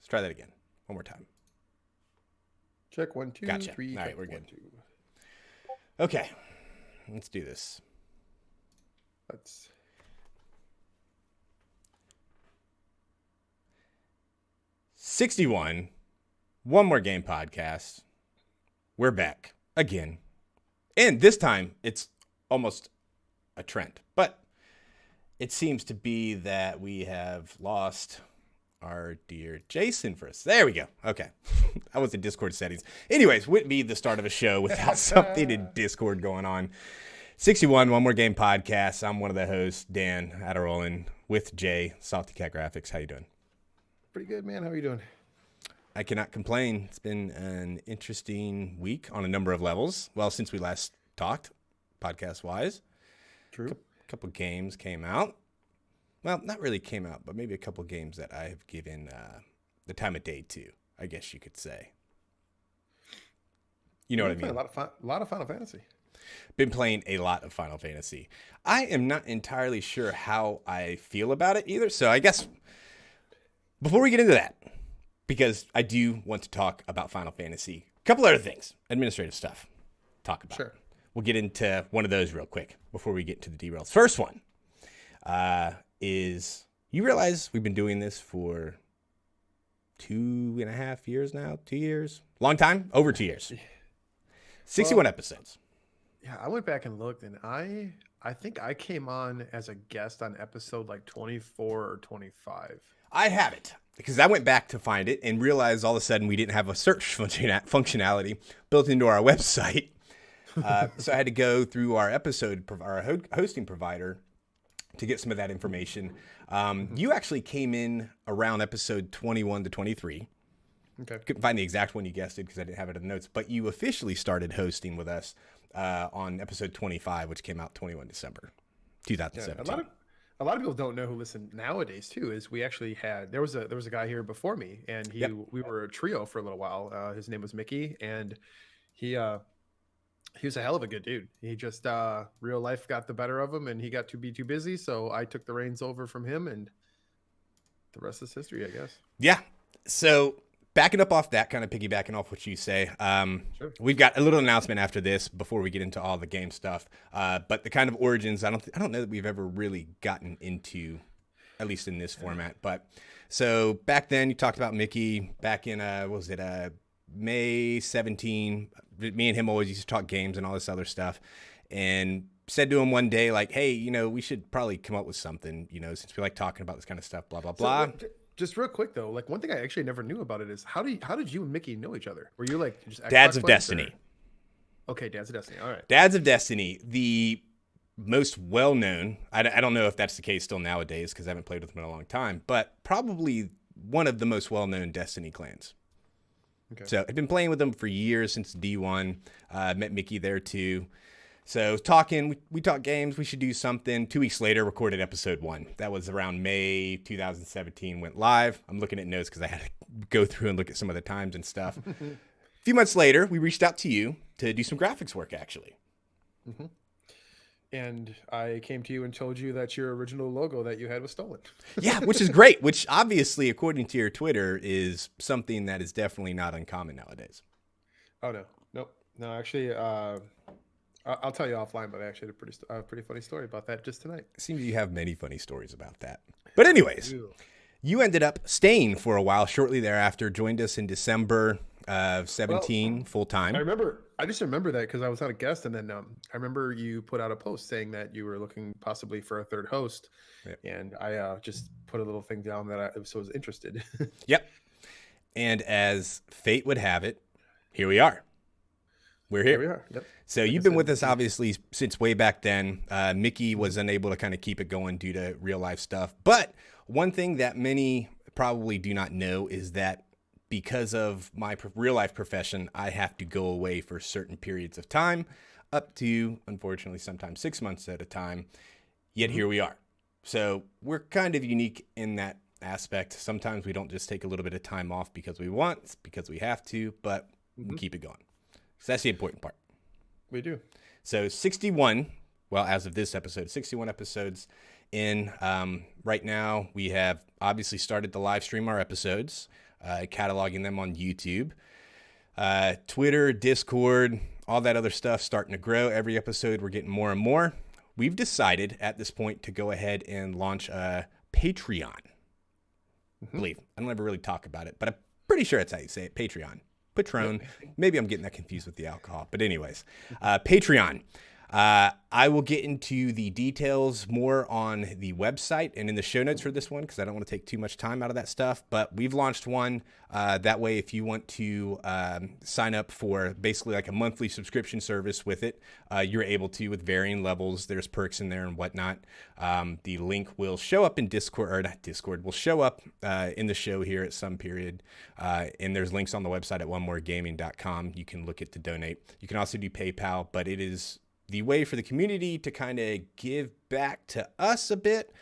try that again. One more time. Check 1, 2, Gotcha. 3. All right, check we're 1, good. 2. Okay. Let's do this. That's 61. One More Game podcast. We're back again. And this time, it's almost a trend. But it seems to be that we have lost our dear Jason for us. There we go. Okay. I was in Discord settings. Anyways, wouldn't be the start of a show without something in Discord going on. 61, One More Game podcast. I'm one of the hosts, Dan Adderolin, with Jay, Salty Cat Graphics. How you doing? pretty good, man. How are you doing? I cannot complain. It's been an interesting week on a number of levels. Well, since we last talked, podcast-wise. True. A couple games came out. Well, not really came out, but maybe a couple games that I have given the time of day to, I guess you could say. You know what I mean? A lot of Final Fantasy. Been playing a lot of Final Fantasy. I am not entirely sure how I feel about it either. So I guess before we get into that, because I do want to talk about Final Fantasy, a couple other things, administrative stuff, talk about. Sure. We'll get into one of those real quick before we get into the derails. First one is, you realize we've been doing this for 2.5 years now? 2 years? Long time? Over 2 years. 61 episodes. Yeah, I went back and looked, and I think I came on as a guest on episode like 24 or 25. I have it because I went back to find it and realized all of a sudden we didn't have a search functionality built into our website. So I had to go through our hosting provider to get some of that information. You actually came in around episode 21 to 23. Okay. Couldn't find the exact one you guessed it because I didn't have it in the notes, but you officially started hosting with us on episode 25, which came out 21 December 2017. Yeah, a lot of people don't know who listen nowadays too. Is we actually had there was a guy here before me, and we were a trio for a little while. His name was Mickey, and he was a hell of a good dude. He just real life got the better of him, and he got to be too busy. So I took the reins over from him, and the rest is history, I guess. Yeah. So backing up off that, kind of piggybacking off what you say, Sure. We've got a little announcement after this before we get into all the game stuff. But the kind of origins, I don't know that we've ever really gotten into, at least in this format. But so back then, you talked about Mickey back in May 17. Me and him always used to talk games and all this other stuff, and said to him one day, like, hey, we should probably come up with something, since we like talking about this kind of stuff, blah, blah, blah. So, just real quick though, like one thing I actually never knew about it is how did you and Mickey know each other? Were you like just Xbox Dads of buddies, Destiny? Or? Okay, Dads of Destiny. All right. Dads of Destiny, the most well-known, I don't know if that's the case still nowadays because I haven't played with them in a long time, but probably one of the most well-known Destiny clans. Okay. So I've been playing with them for years, since D1. Met Mickey there too. So talking, we talked games, we should do something. 2 weeks later, recorded episode 1. That was around May 2017, went live. I'm looking at notes because I had to go through and look at some of the times and stuff. A few months later, we reached out to you to do some graphics work, actually. Mm-hmm. And I came to you and told you that your original logo that you had was stolen. Yeah, which is great, which obviously, according to your Twitter, is something that is definitely not uncommon nowadays. Oh, no. Nope. No, actually, I'll tell you offline, but I actually had a pretty funny story about that just tonight. It seems you have many funny stories about that. But anyways, you ended up staying for a while shortly thereafter, joined us in December of 17 full time. I just remember that because I was not a guest, and then I remember you put out a post saying that you were looking possibly for a third host, Yep. and I just put a little thing down that I was interested. Yep. And as fate would have it, here we are. We're here. Here we are. Yep. So you've been with us obviously since way back then. Mickey was unable to kind of keep it going due to real life stuff. But one thing that many probably do not know is that because of my real life profession, I have to go away for certain periods of time, up to, unfortunately, sometimes 6 months at a time. Yet here we are. So we're kind of unique in that aspect. Sometimes we don't just take a little bit of time off because we want, it's because we have to, but we keep it going. So that's the important part. We do. So 61, well, as of this episode, 61 episodes in. Right now, we have obviously started to live stream our episodes. cataloging them on YouTube. Twitter, Discord, all that other stuff starting to grow. Every episode we're getting more and more. We've decided at this point to go ahead and launch a Patreon. I believe. I don't ever really talk about it, but I'm pretty sure that's how you say it. Patreon. Patron. Maybe I'm getting that confused with the alcohol. But anyways, Patreon. I will get into the details more on the website and in the show notes for this one because I don't want to take too much time out of that stuff. But we've launched one. That way, if you want to sign up for basically like a monthly subscription service with it, you're able to with varying levels. There's perks in there and whatnot. The link will show up in Discord, or not Discord, will show up in the show here at some period. And there's links on the website at 1moregaming.com. You can look at to donate. You can also do PayPal, but it is the way for the community to kind of give back to us a bit,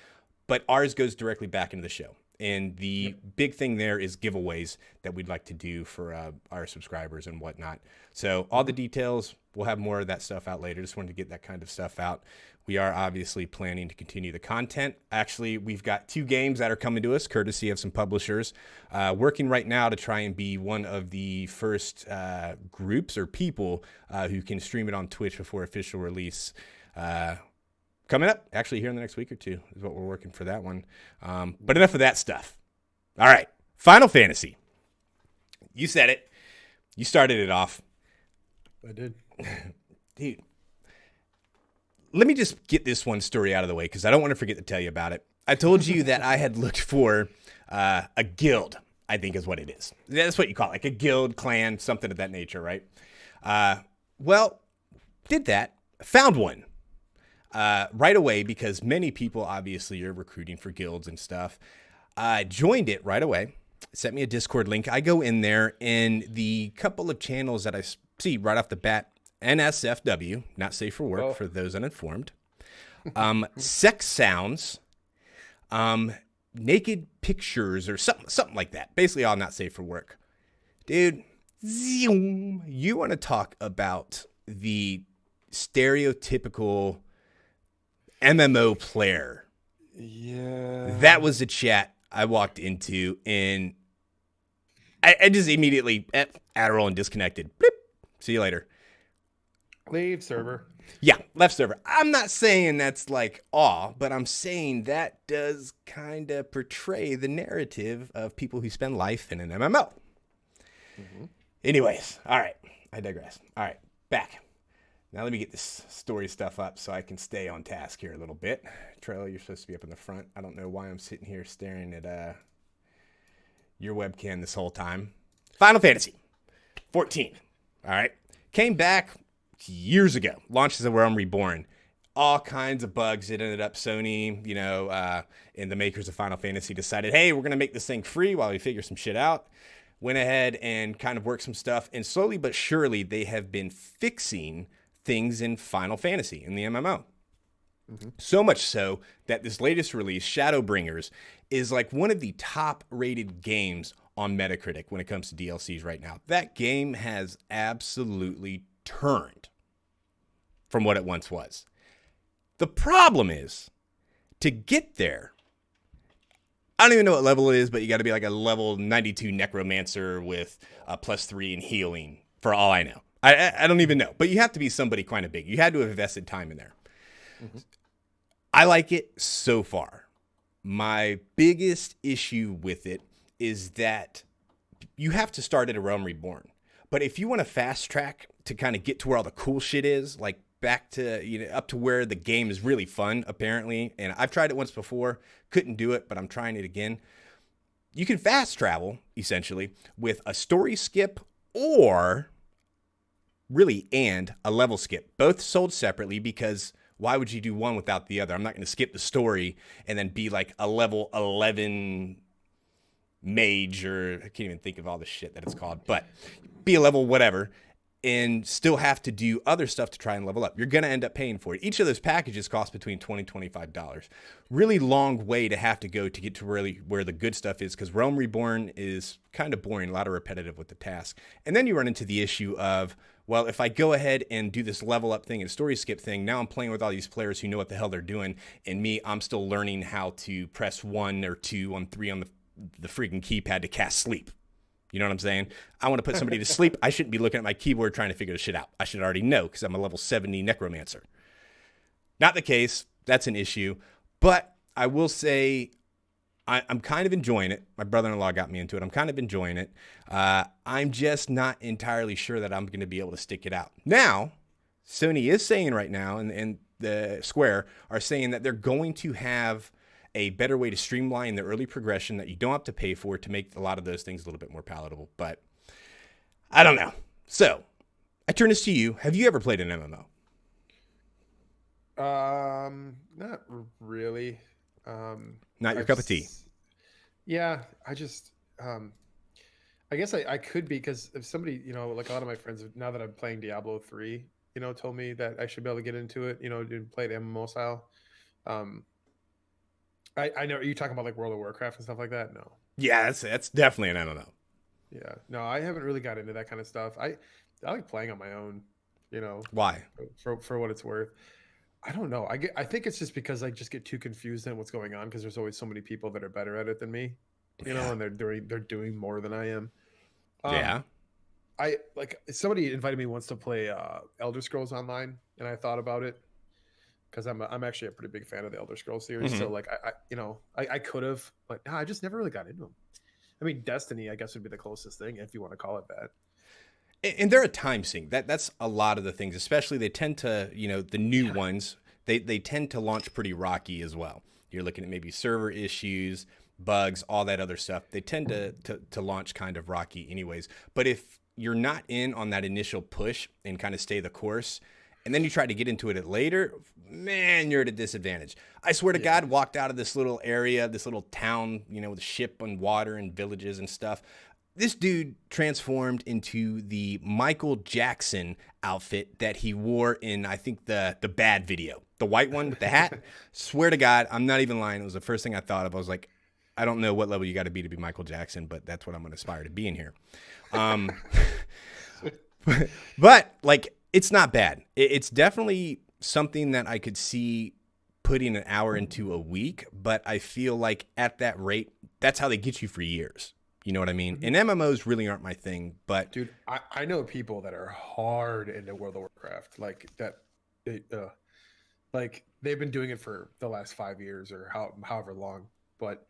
but ours goes directly back into the show. And the big thing there is giveaways that we'd like to do for our subscribers and whatnot. So all the details, we'll have more of that stuff out later. Just wanted to get that kind of stuff out. We are obviously planning to continue the content. Actually, we've got 2 games that are coming to us, courtesy of some publishers. Working right now to try and be one of the first groups or people who can stream it on Twitch before official release. Coming up, actually here in the next week or 2 is what we're working for that one. But enough of that stuff. All right, Final Fantasy. You said it. You started it off. I did. Dude. Let me just get this one story out of the way because I don't want to forget to tell you about it. I told you that I had looked for a guild, I think is what it is. That's what you call it, like a guild, clan, something of that nature, right? Well, did that. Found one right away because many people obviously are recruiting for guilds and stuff. Joined it right away. Sent me a Discord link. I go in there and the couple of channels that I see right off the bat, NSFW, not safe for work for those uninformed. Sex sounds, naked pictures or something like that. Basically all not safe for work. Dude, you want to talk about the stereotypical MMO player. Yeah. That was the chat I walked into and I just immediately Adderall and disconnected. Bloop. See you later. Leave server. Yeah, left server. I'm not saying that's like awe, but I'm saying that does kind of portray the narrative of people who spend life in an MMO. Anyways, all right. I digress. All right, back. Now let me get this story stuff up so I can stay on task here a little bit. Trailer, you're supposed to be up in the front. I don't know why I'm sitting here staring at your webcam this whole time. Final Fantasy 14. All right. Came back years ago, launched as a Realm Reborn. All kinds of bugs. It ended up Sony, and the makers of Final Fantasy decided, hey, we're going to make this thing free while we figure some shit out. Went ahead and kind of worked some stuff. And slowly but surely, they have been fixing things in Final Fantasy, in the MMO. So much so that this latest release, Shadowbringers, is like one of the top rated games on Metacritic when it comes to DLCs right now. That game has absolutely turned from what it once was. The problem is, to get there, I don't even know what level it is, but you got to be like a level 92 necromancer with a +3 in healing, for all I know. I don't even know, but you have to be somebody kind of big. You had to have invested time in there. I like it so far. My biggest issue with it is that you have to start at a Realm Reborn. But if you want to fast track to kind of get to where all the cool shit is, like back to, up to where the game is really fun, apparently, and I've tried it once before, couldn't do it, but I'm trying it again. You can fast travel, essentially, with a story skip or and a level skip. Both sold separately because why would you do one without the other? I'm not going to skip the story and then be like a level 11 mage, or I can't even think of all the shit that it's called, but be a level whatever and still have to do other stuff to try and level up. You're going to end up paying for it. Each of those packages cost between $20 and $25. Really long way to have to go to get to really where the good stuff is, because Realm Reborn is kind of boring, a lot of repetitive with the task. And then you run into the issue of, well, if I go ahead and do this level up thing and story skip thing, now I'm playing with all these players who know what the hell they're doing, and me, I'm still learning how to press 1 or 2 on 3 on the freaking keypad to cast sleep. You know what I'm saying? I want to put somebody to sleep. I shouldn't be looking at my keyboard trying to figure this shit out. I should already know because I'm a level 70 necromancer. Not the case. That's an issue. But I will say I'm kind of enjoying it. My brother-in-law got me into it. I'm kind of enjoying it. I'm just not entirely sure that I'm going to be able to stick it out. Now, Sony is saying right now, and the Square are saying that they're going to have a better way to streamline the early progression that you don't have to pay for to make a lot of those things a little bit more palatable. But I don't know. So I turn this to you. Have you ever played an MMO? Not really. Not your cup of tea. Yeah, I just, I guess I could be, because if somebody, like a lot of my friends, now that I'm playing Diablo 3, told me that I should be able to get into it, and play it MMO style. I know, are you talking about like World of Warcraft and stuff like that? No. Yeah, that's definitely an MMO. Yeah, no, I haven't really got into that kind of stuff. I like playing on my own, Why? For what it's worth. I don't know. I think it's just because I just get too confused in what's going on, because there's always so many people that are better at it than me, and they're doing more than I am. Yeah. I like, somebody invited me once to play Elder Scrolls Online, and I thought about it because I'm actually a pretty big fan of the Elder Scrolls series. Mm-hmm. So like I could have, but I just never really got into them. I mean, Destiny, I guess, would be the closest thing, if you want to call it that. And they're a time sink. That's a lot of the things, especially they tend to, the new ones, they tend to launch pretty rocky as well. You're looking at maybe server issues, bugs, all that other stuff. They tend to launch kind of rocky anyways. But if you're not in on that initial push and kind of stay the course, and then you try to get into it later, man, you're at a disadvantage. I swear to God, walked out of this little area, this little town, with a ship and water and villages and stuff. This dude transformed into the Michael Jackson outfit that he wore in, I think, the Bad video. The white one with the hat. Swear to God, I'm not even lying. It was the first thing I thought of. I was like, I don't know what level you got to be Michael Jackson, but that's what I'm going to aspire to be in here. But, like, it's not bad. It's definitely something that I could see putting an hour into a week, but I feel like at that rate, that's how they get you for years. You know what I mean? Mm-hmm. And MMOs really aren't my thing, but dude, I know people that are hard into World of Warcraft, like that. Like they've been doing it for the last 5 years or however long. But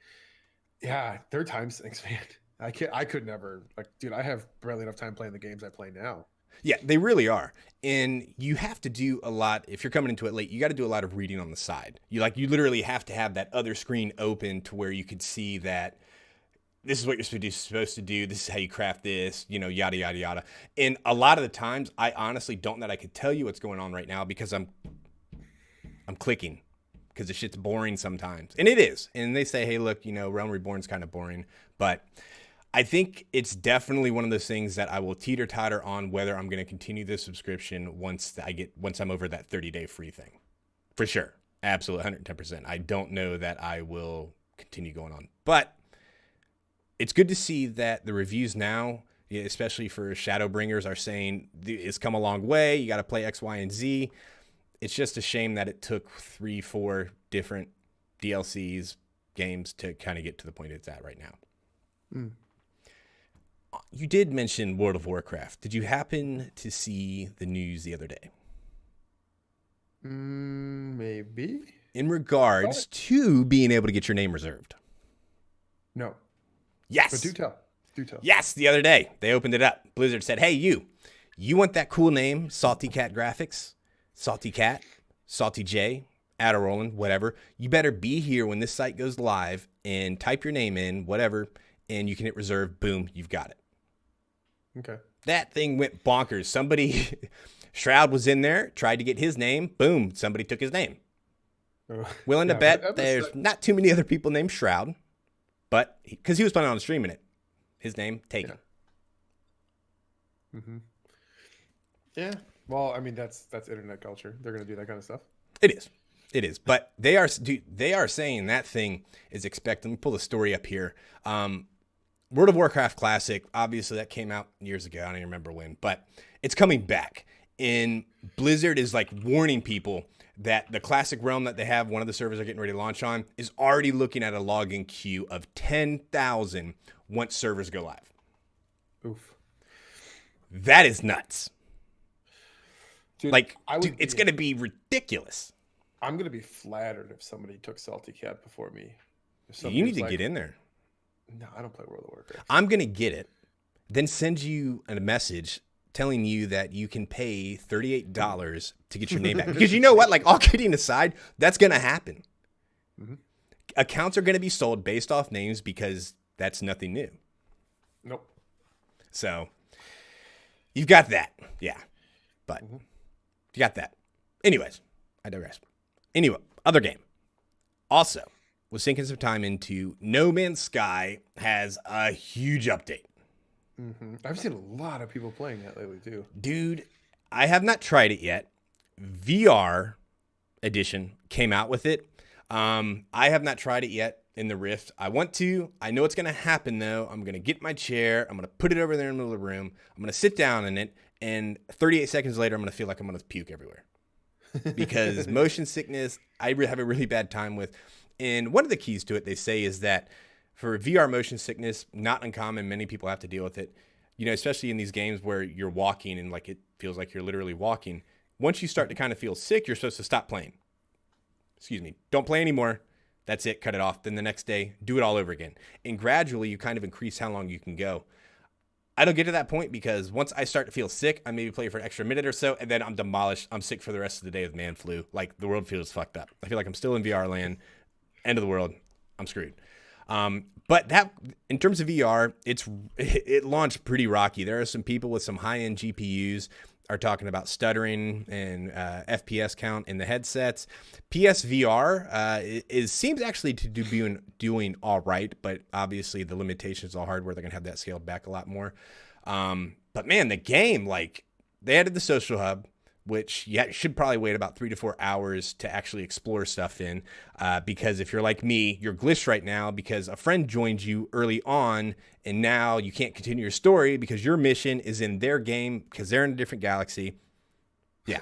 yeah, they're time sinks, man. I could never, like, dude, I have barely enough time playing the games I play now. Yeah, they really are. And you have to do a lot. If you're coming into it late, you got to do a lot of reading on the side. You literally have to have that other screen open to where you could see that this is what you're supposed to do. This is how you craft this, yada, yada, yada. And a lot of the times, I honestly don't know that I could tell you what's going on right now because I'm clicking because the shit's boring sometimes. And it is. And they say, hey, look, Realm Reborn's kind of boring. But I think it's definitely one of those things that I will teeter-totter on whether I'm going to continue this subscription once I'm over that 30-day free thing. For sure. Absolutely, 110%. I don't know that I will continue going on. But it's good to see that the reviews now, especially for Shadowbringers, are saying it's come a long way. You got to play X, Y, and Z. It's just a shame that it took 3-4 different DLCs, games to kind of get to the point it's at right now. Mm. You did mention World of Warcraft. Did you happen to see the news the other day? Maybe. In regards to being able to get your name reserved. No. Yes. But do tell. Yes, the other day. They opened it up. Blizzard said, hey, you want that cool name, Salty Cat Graphics, Salty Cat, Salty J, Adderall, whatever. You better be here when this site goes live and type your name in, whatever, and you can hit reserve. Boom, you've got it. Okay. That thing went bonkers. Somebody, Shroud was in there, tried to get his name. Boom, somebody took his name. Willing to bet there's not too many other people named Shroud. But because he was planning on streaming it, his name taken. Yeah. Mm-hmm. Yeah. Well, I mean, that's internet culture. They're gonna do that kind of stuff. It is. But they are saying that thing is expected. Let me pull the story up here. World of Warcraft Classic, obviously that came out years ago. I don't even remember when, but it's coming back. And Blizzard is like warning people that the classic realm that they have, one of the servers they're getting ready to launch on, is already looking at a login queue of 10,000 once servers go live. Oof. That is nuts. Dude, Like, dude, it's going to be ridiculous. I'm going to be flattered if somebody took Salty Cat before me. You need to get in there. No, I don't play World of Warcraft. I'm going to get it, then send you a message telling you that you can pay $38 to get your name back. Because you know what? Like, all kidding aside, that's going to happen. Mm-hmm. Accounts are going to be sold based off names because that's nothing new. Nope. So, you've got that. Yeah. But, you got that. Anyways, I digress. Anyway, other game. Also, was sinking some time into No Man's Sky has a huge update. Mm-hmm. I've seen a lot of people playing that lately too. Dude, I have not tried it yet. VR edition came out with it. I have not tried it yet in the Rift. I want to. I know what's going to happen though. I'm going to get my chair. I'm going to put it over there in the middle of the room. I'm going to sit down in it. And 38 seconds later, I'm going to feel like I'm going to puke everywhere. Because motion sickness, I have a really bad time with. And one of the keys to it, they say, is that for VR motion sickness, not uncommon. Many people have to deal with it, you know, especially in these games where you're walking and like it feels like you're literally walking. Once you start to kind of feel sick, you're supposed to stop playing. Excuse me. Don't play anymore. That's it. Cut it off. Then the next day, do it all over again. And gradually, you kind of increase how long you can go. I don't get to that point because once I start to feel sick, I maybe play for an extra minute or so, and then I'm demolished. I'm sick for the rest of the day with man flu. Like, the world feels fucked up. I feel like I'm still in VR land. End of the world. I'm screwed. But that, in terms of VR, it launched pretty rocky. There are some people with some high-end GPUs are talking about stuttering and FPS count in the headsets. PSVR seems actually to be doing all right, but obviously the limitations of hardware, they're going to have that scaled back a lot more. But man, the game, like, they added the social hub, which you should probably wait about 3 to 4 hours to actually explore stuff in. Because if you're like me, you're glitched right now because a friend joined you early on, and now you can't continue your story because your mission is in their game because they're in a different galaxy. Yeah.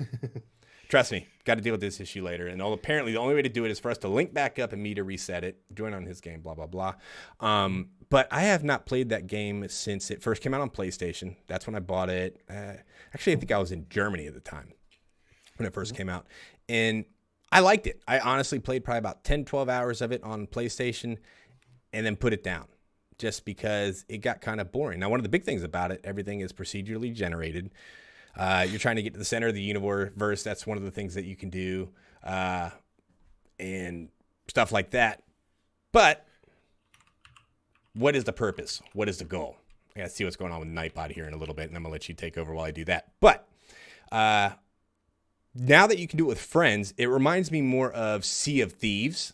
Trust me, got to deal with this issue later. And apparently the only way to do it is for us to link back up and me to reset it, join on his game, blah, blah, blah. But I have not played that game since it first came out on PlayStation. That's when I bought it. Actually, I think I was in Germany at the time when it first came out. And I liked it. I honestly played probably about 10, 12 hours of it on PlayStation and then put it down just because it got kind of boring. Now, one of the big things about it, everything is procedurally generated. You're trying to get to the center of the universe. That's one of the things that you can do and stuff like that. But what is the purpose? What is the goal? I got to see what's going on with Nightbot here in a little bit, and I'm going to let you take over while I do that. But now that you can do it with friends, it reminds me more of Sea of Thieves,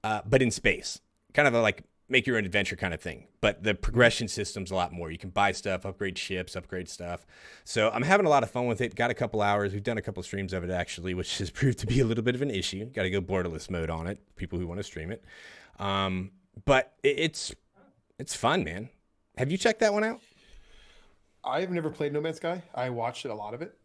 but in space. Kind of a like make your own adventure kind of thing. But the progression system's a lot more. You can buy stuff, upgrade ships, upgrade stuff. So I'm having a lot of fun with it. Got a couple hours. We've done a couple streams of it, actually, which has proved to be a little bit of an issue. Got to go borderless mode on it, people who want to stream it. But it's fun, man. Have you checked that one out? I've never played No Man's Sky. I watched a lot of it.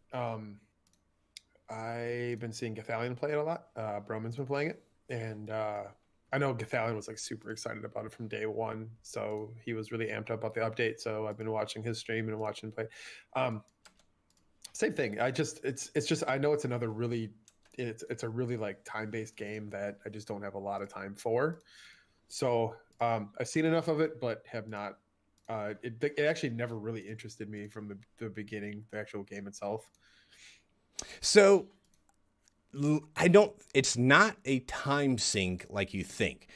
I've been seeing Gathalion play it a lot. Broman's been playing it. And I know Gathalion was like super excited about it from day one. So he was really amped up about the update. So I've been watching his stream and watching him play. Same thing. It's just, I know it's another really, it's a really like time-based game that I just don't have a lot of time for. So I've seen enough of it, but have not. It actually never really interested me from the beginning, the actual game itself. So it's not a time sink like you think.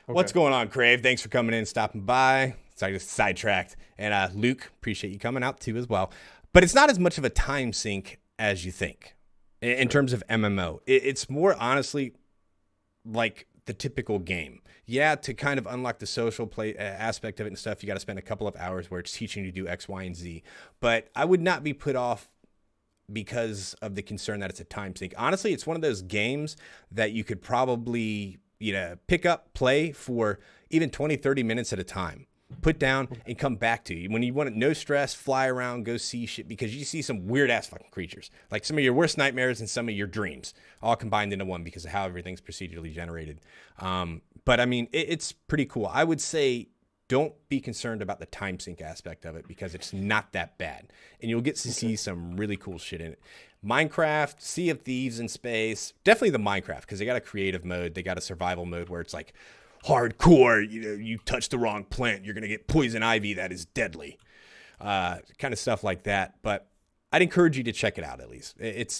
Okay. What's going on, Crave? Thanks for coming in, stopping by. Sorry, just sidetracked. And Luke, appreciate you coming out too as well. But it's not as much of a time sink as you think in terms of MMO. It's more honestly like the typical game. Yeah, to kind of unlock the social play aspect of it and stuff, you got to spend a couple of hours where it's teaching you to do X, Y, and Z. But I would not be put off because of the concern that it's a time sink. Honestly, it's one of those games that you could probably, pick up, play for even 20, 30 minutes at a time. Put down and come back to you. When you want no stress, fly around, go see shit, because you see some weird-ass fucking creatures. Like some of your worst nightmares and some of your dreams, all combined into one because of how everything's procedurally generated. But, I mean, it's pretty cool. I would say don't be concerned about the time sink aspect of it because it's not that bad. And you'll get to see some really cool shit in it. Minecraft, Sea of Thieves in space, definitely the Minecraft because they got a creative mode. They got a survival mode where it's like hardcore. You know, you touch the wrong plant, you're going to get poison ivy that is deadly. Kind of stuff like that. But I'd encourage you to check it out at least.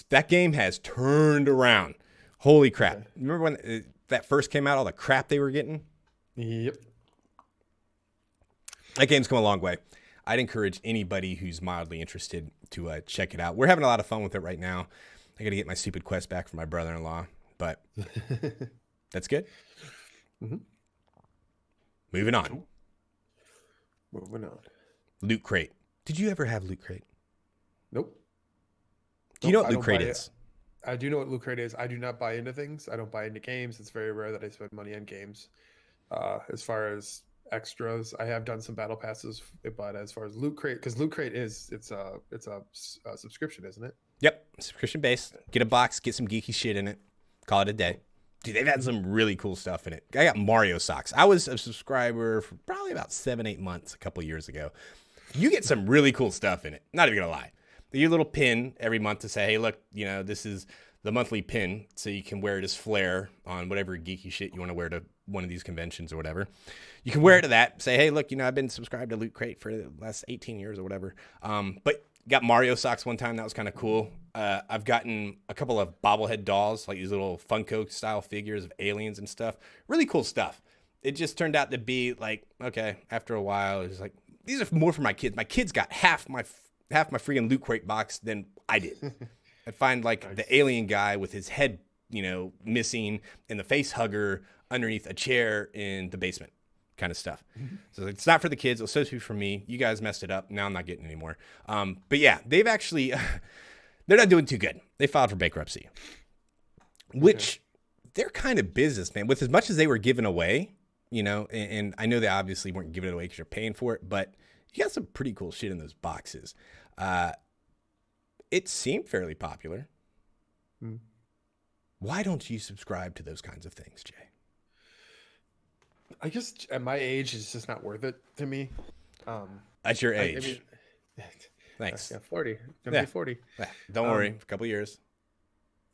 That game has turned around. Holy crap. Okay. Remember when that first came out, all the crap they were getting? Yep. That game's come a long way. I'd encourage anybody who's mildly interested to check it out. We're having a lot of fun with it right now. I got to get my stupid quest back from my brother-in-law, but that's good. Mm-hmm. Moving on. Loot Crate. Did you ever have Loot Crate? Nope. Do you know what Loot Crate is? I do know what Loot Crate is. I do not buy into things. I don't buy into games. It's very rare that I spend money on games. As far as extras, I have done some battle passes, but as far as Loot Crate, because Loot Crate it's a subscription, isn't it? Yep, subscription based. Get a box, get some geeky shit in it, call it a day. Dude, they've had some really cool stuff in it. I got Mario socks. I was a subscriber for probably about 7-8 months a couple years ago. You get some really cool stuff in it. Not even gonna lie. Your little pin every month to say, hey, look, you know, this is the monthly pin, so you can wear it as flair on whatever geeky shit you want to wear to one of these conventions or whatever. You can wear it to that. Say, hey, look, you know, I've been subscribed to Loot Crate for the last 18 years or whatever. But got Mario socks one time. That was kind of cool. I've gotten a couple of bobblehead dolls, like these little Funko style figures of aliens and stuff. Really cool stuff. It just turned out to be like, okay, after a while, it was like, these are more for my kids. My kids got half my freaking Loot Crate box than I did. I'd find like the alien guy with his head, you know, missing and the face hugger underneath a chair in the basement kind of stuff. So it's not for the kids. It was supposed to be for me. You guys messed it up. Now I'm not getting any more. But yeah, they've actually, they're not doing too good. They filed for bankruptcy, which they're kind of business, man. With as much as they were giving away, you know, and I know they obviously weren't giving it away because you're paying for it, but you got some pretty cool shit in those boxes. It seemed fairly popular. Why don't you subscribe to those kinds of things, Jay? I guess at my age, it's just not worth it to me. At your age. I mean, thanks. Yeah, 40. Gonna be 40. Yeah, don't worry. A couple years.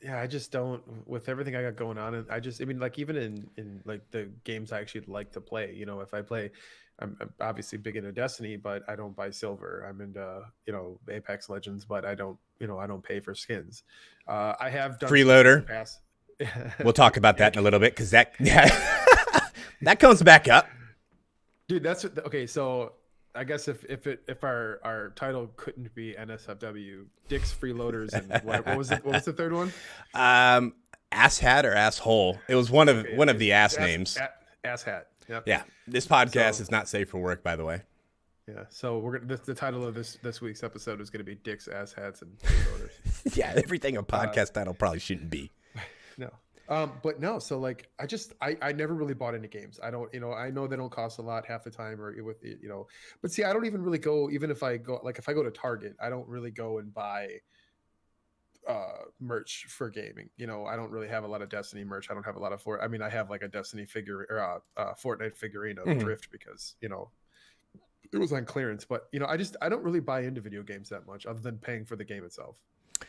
Yeah, I just don't, with everything I got going on. And I mean, like even in like the games I actually like to play, you know, if I play, I'm obviously big into Destiny, but I don't buy silver. I'm into, you know, Apex Legends, but I don't pay for skins. I have done freeloader. Pass. We'll talk about that in a little bit because that that comes back up, dude. That's okay. So I guess if our title couldn't be NSFW, Dick's Freeloaders, and what was it? What was the third one? Asshat or asshole. It was one of the names. Asshat. Yep. Yeah. This podcast is not safe for work, by the way. Yeah. So we're gonna the title of this week's episode is gonna be Dick's, Asshats, and Freeloaders. Yeah, everything a podcast title probably shouldn't be. No. But no, so like I never really bought into games. I don't, you know, I know they don't cost a lot half the time or with the, you know, but see, I don't even really go, even if I go to Target, I don't really go and buy merch for gaming. You know, I don't really have a lot of Destiny merch. I don't have a lot of I have like a Destiny figure or Fortnite figurine of Drift because, you know, it was on clearance, but you know, I don't really buy into video games that much other than paying for the game itself.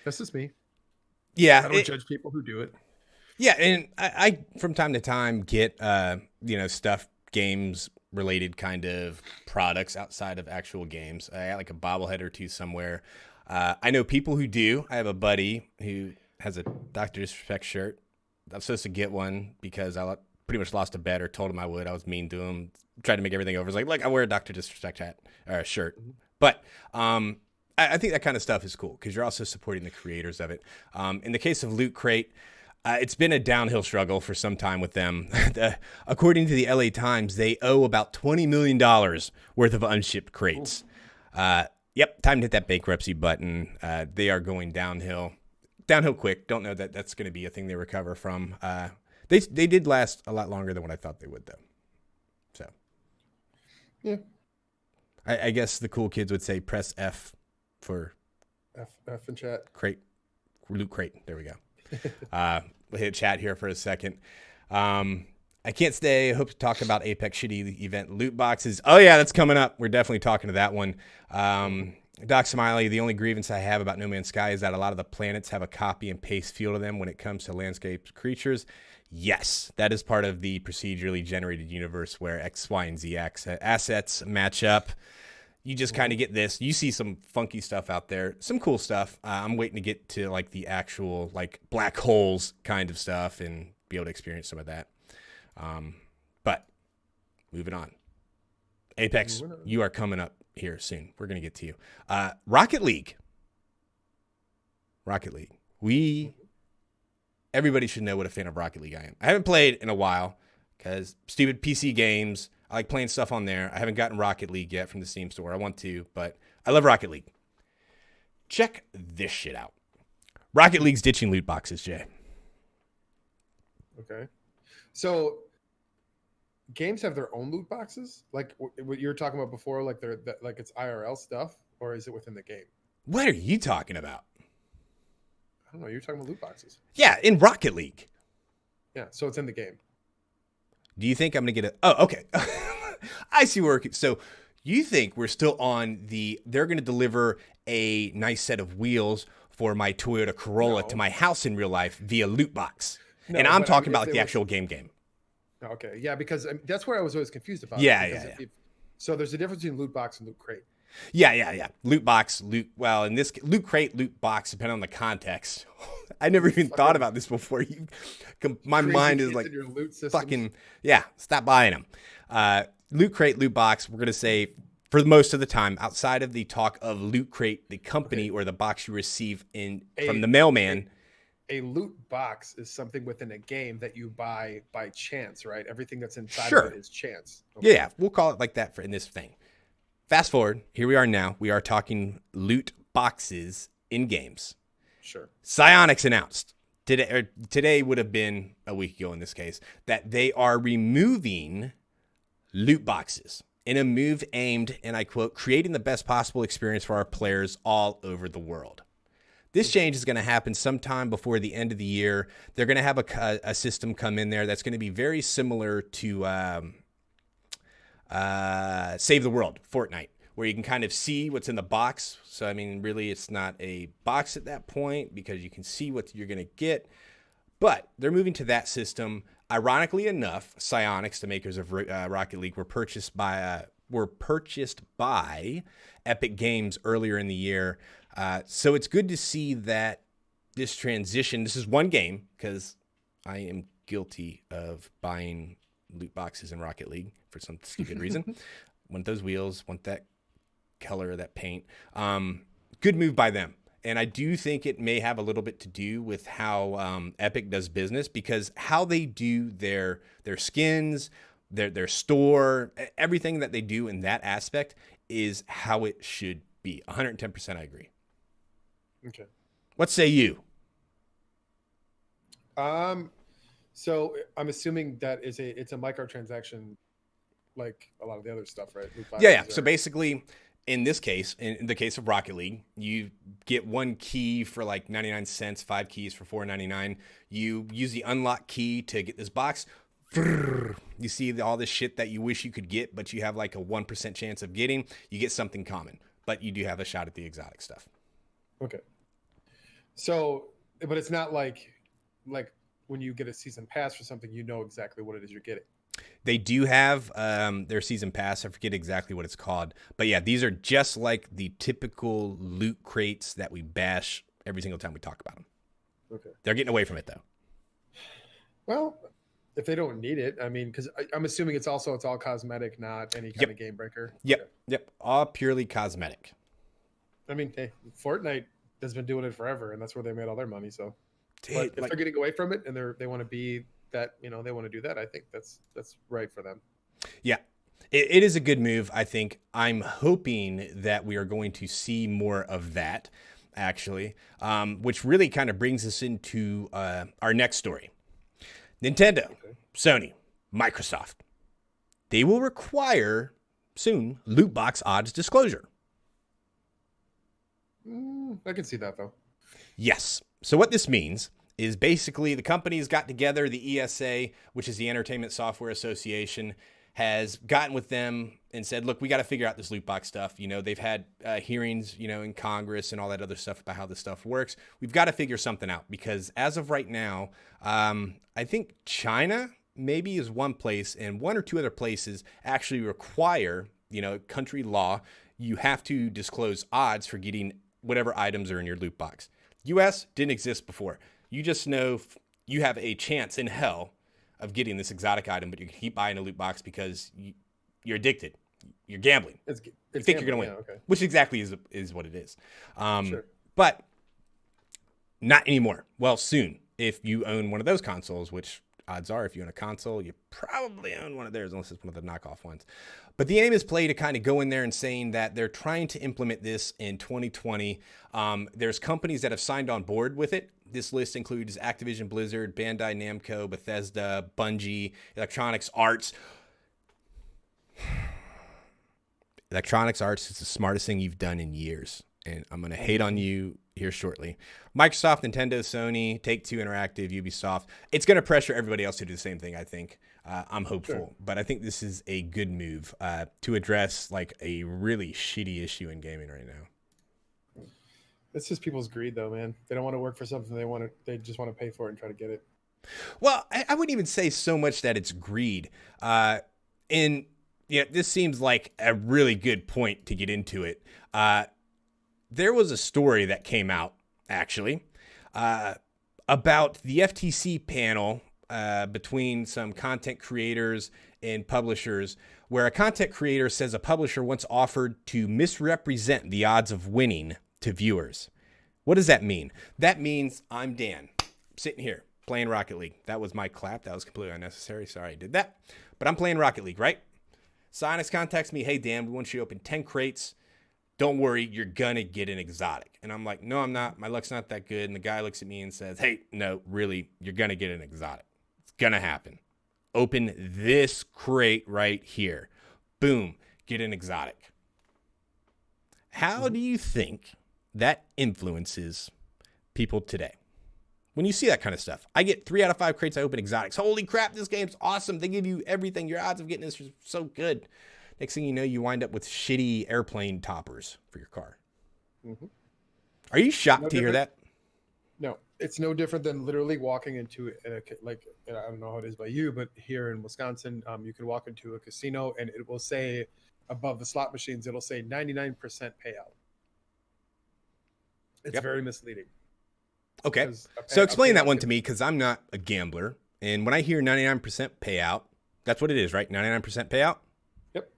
That's just me. Yeah. I don't judge people who do it. Yeah, and I from time to time get you know, stuff, games related kind of products outside of actual games. I got like a bobblehead or two somewhere. I know people who do. I have a buddy who has a Dr. Disrespect shirt. I'm supposed to get one because I pretty much lost a bet or told him I would. I was mean to him, tried to make everything over. I was like, look, I wear a Dr. Disrespect hat or a shirt. But I think that kind of stuff is cool because you're also supporting the creators of it. In the case of Loot Crate, it's been a downhill struggle for some time with them. According to the LA Times, they owe about $20 million worth of unshipped crates. Yep, time to hit that bankruptcy button. They are going downhill quick. Don't know that that's going to be a thing they recover from. They did last a lot longer than what I thought they would, though. So, yeah, I guess the cool kids would say press F for F in chat. Crate, Loot Crate. There we go. We'll hit chat here for a second. I can't stay. I hope to talk about Apex Shitty event loot boxes. Oh, yeah, that's coming up. We're definitely talking to that one. Doc Smiley, the only grievance I have about No Man's Sky is that a lot of the planets have a copy and paste feel to them when it comes to landscape creatures. Yes, that is part of the procedurally generated universe where X, Y, and Z assets match up. You just kind of get this. You see some funky stuff out there, some cool stuff. I'm waiting to get to like the actual like black holes kind of stuff and be able to experience some of that. But moving on. Apex, you are coming up here soon. We're going to get to you. Rocket League. Everybody should know what a fan of Rocket League I am. I haven't played in a while because stupid PC games. I like playing stuff on there. I haven't gotten Rocket League yet from the Steam store. I want to, but I love Rocket League. Check this shit out. Rocket League's ditching loot boxes, Jay. Okay. So games have their own loot boxes? Like what you were talking about before, like like it's IRL stuff, or is it within the game? What are you talking about? I don't know. You're talking about loot boxes. Yeah, in Rocket League. Yeah, so it's in the game. Do you think I'm going to get oh, okay. I see where so you think we're still on they're going to deliver a nice set of wheels for my Toyota Corolla to my house in real life via loot box. No, and I'm talking about the actual game. Okay, yeah, because that's where I was always confused about. Yeah. So there's a difference between loot box and loot crate. Yeah. Loot box, well, in this loot crate, loot box, depending on the context. I never even thought about this before. My mind is like fucking, stop buying them. Loot crate, loot box, we're going to say for most of the time, outside of the talk of loot crate, the company or the box you receive from the mailman. A loot box is something within a game that you buy by chance, right? Everything that's inside of it is chance. Okay. Yeah, we'll call it like that in this thing. Fast forward, here we are now. We are talking loot boxes in games. Sure. Psyonix announced today would have been a week ago in this case that they are removing loot boxes in a move aimed, and I quote, creating the best possible experience for our players all over the world. This change is going to happen sometime before the end of the year. They're going to have a system come in there that's going to be very similar to Save the World, Fortnite, where you can kind of see what's in the box. So, I mean, really, it's not a box at that point because you can see what you're going to get. But they're moving to that system. Ironically enough, Psyonix, the makers of Rocket League, were purchased by Epic Games earlier in the year. So it's good to see that this transition, this is one game, because I am guilty of buying loot boxes in Rocket League for some stupid reason. Want those wheels, want that color, that paint. Good move by them. And I do think it may have a little bit to do with how Epic does business, because how they do their skins, their store, everything that they do in that aspect is how it should be. 110% I agree. Okay. What say you? So I'm assuming that it's a microtransaction like a lot of the other stuff, right? Yeah. So basically, in this case, in the case of Rocket League, you get one key for like 99 cents, 5 keys for $4.99. You use the unlock key to get this box. You see all this shit that you wish you could get, but you have like a 1% chance of getting. You get something common, but you do have a shot at the exotic stuff. Okay. So, but it's not like when you get a season pass for something, you know exactly what it is you're getting. They do have their season pass. I forget exactly what it's called. But yeah, these are just like the typical loot crates that we bash every single time we talk about them. Okay. They're getting away from it, though. Well, if they don't need it, I mean, because I'm assuming it's all cosmetic, not any kind of game breaker. Yep. All purely cosmetic. I mean, hey, Fortnite has been doing it forever, and that's where they made all their money. So, Dude, but if they're getting away from it and they want to be that, they want to do that, I think that's right for them. Yeah, it is a good move. I think I'm hoping that we are going to see more of that, actually, which really kind of brings us into our next story. Nintendo, Sony, Microsoft, they will require soon loot box odds disclosure. I can see that, though. Yes. So what this means is basically the companies got together, the ESA, which is the Entertainment Software Association, has gotten with them and said, look, we got to figure out this loot box stuff. You know, they've had hearings, you know, in Congress and all that other stuff about how this stuff works. We've got to figure something out because as of right now, I think China maybe is one place and one or two other places actually require, you know, country law. You have to disclose odds for getting whatever items are in your loot box. US didn't exist before. You just know you have a chance in hell of getting this exotic item, but you keep buying a loot box because you're addicted. You're gambling. You think you're going to win, okay. Which exactly is what it is. Sure. But not anymore. Well, soon, if you own one of those consoles, which odds are if you own a console, you probably own one of theirs, unless it's one of the knockoff ones. But the aim is play to kind of go in there and saying that they're trying to implement this in 2020. There's companies that have signed on board with it. This list includes Activision Blizzard, Bandai Namco, Bethesda, Bungie, Electronics Arts. Electronics Arts is the smartest thing you've done in years. And I'm going to hate on you here shortly. Microsoft, Nintendo, Sony, Take-Two Interactive, Ubisoft. It's going to pressure everybody else to do the same thing, I think. I'm hopeful. Sure. But I think this is a good move to address like a really shitty issue in gaming right now. It's just people's greed, though, man. They don't want to work for something they just want to pay for it and try to get it. Well, I wouldn't even say so much that it's greed. And yeah, this seems like a really good point to get into it. There was a story that came out, actually, about the FTC panel between some content creators and publishers, where a content creator says a publisher once offered to misrepresent the odds of winning to viewers. What does that mean? That means I'm Dan, sitting here playing Rocket League. That was my clap. That was completely unnecessary. Sorry I did that. But I'm playing Rocket League, right? Sonics contacts me, hey, Dan, we want you to open 10 crates. Don't worry, you're going to get an exotic. And I'm like, no, I'm not. My luck's not that good. And the guy looks at me and says, hey, no, really, you're going to get an exotic. It's going to happen. Open this crate right here. Boom, get an exotic. How do you think that influences people today? When you see that kind of stuff, I get 3 out of 5 crates, I open exotics. Holy crap, this game's awesome. They give you everything. Your odds of getting this are so good. Next thing you know, you wind up with shitty airplane toppers for your car. Mm-hmm. Are you shocked to hear that? No, it's no different than literally walking into I don't know how it is by you, but here in Wisconsin, you can walk into a casino and it will say above the slot machines, it'll say 99% payout. It's very misleading. Okay. So explain that one to me, because I'm not a gambler. And when I hear 99% payout, that's what it is, right? 99% payout? Yep.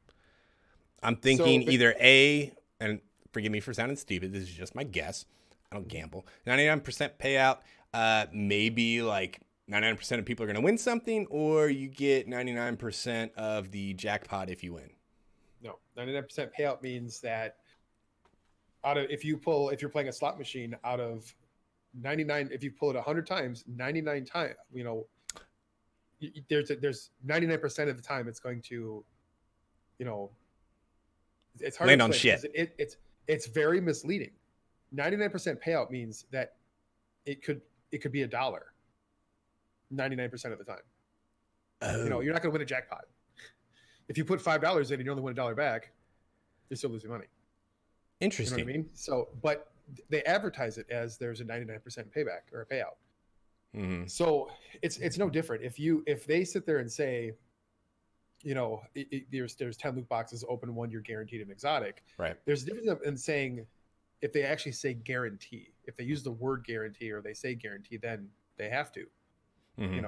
I'm thinking either A, and forgive me for sounding stupid, this is just my guess. I don't gamble. 99% payout, maybe like 99% of people are going to win something, or you get 99% of the jackpot if you win. No, 99% payout means that if you're playing a slot machine out of 99, if you pull it 100 times, 99 times, there's 99% of the time it's going to, it's hard land to on shit. It's very misleading. 99% payout means that it could be $1 99% of the time. Oh. You're not going to win a jackpot. If you put $5 in and you only win $1 back, you're still losing money. Interesting. You know what I mean? So, but they advertise it as there's a 99% payback or a payout. Mm-hmm. So it's no different. If they sit there and say, there's 10 loot boxes, open one, you're guaranteed an exotic. Right. There's a difference in saying, if they actually say guarantee, if they use the word guarantee or they say guarantee, then they have to. Mm-hmm.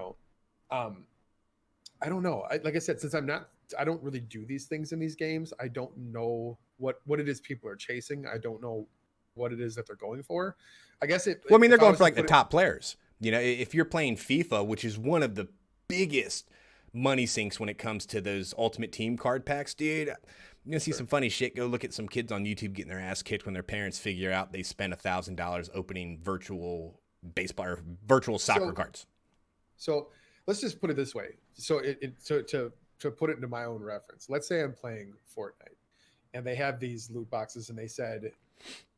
I don't know. Like I said, since I don't really do these things in these games. I don't know what it is people are chasing. I don't know what it is that they're going for. I guess they're going for like the top players. If you're playing FIFA, which is one of the biggest money sinks when it comes to those Ultimate Team card packs, dude, you're going to see some funny shit. Go look at some kids on YouTube getting their ass kicked when their parents figure out they spent $1,000 opening virtual baseball or virtual soccer cards. So let's just put it this way. So to put it into my own reference, let's say I'm playing Fortnite and they have these loot boxes and they said,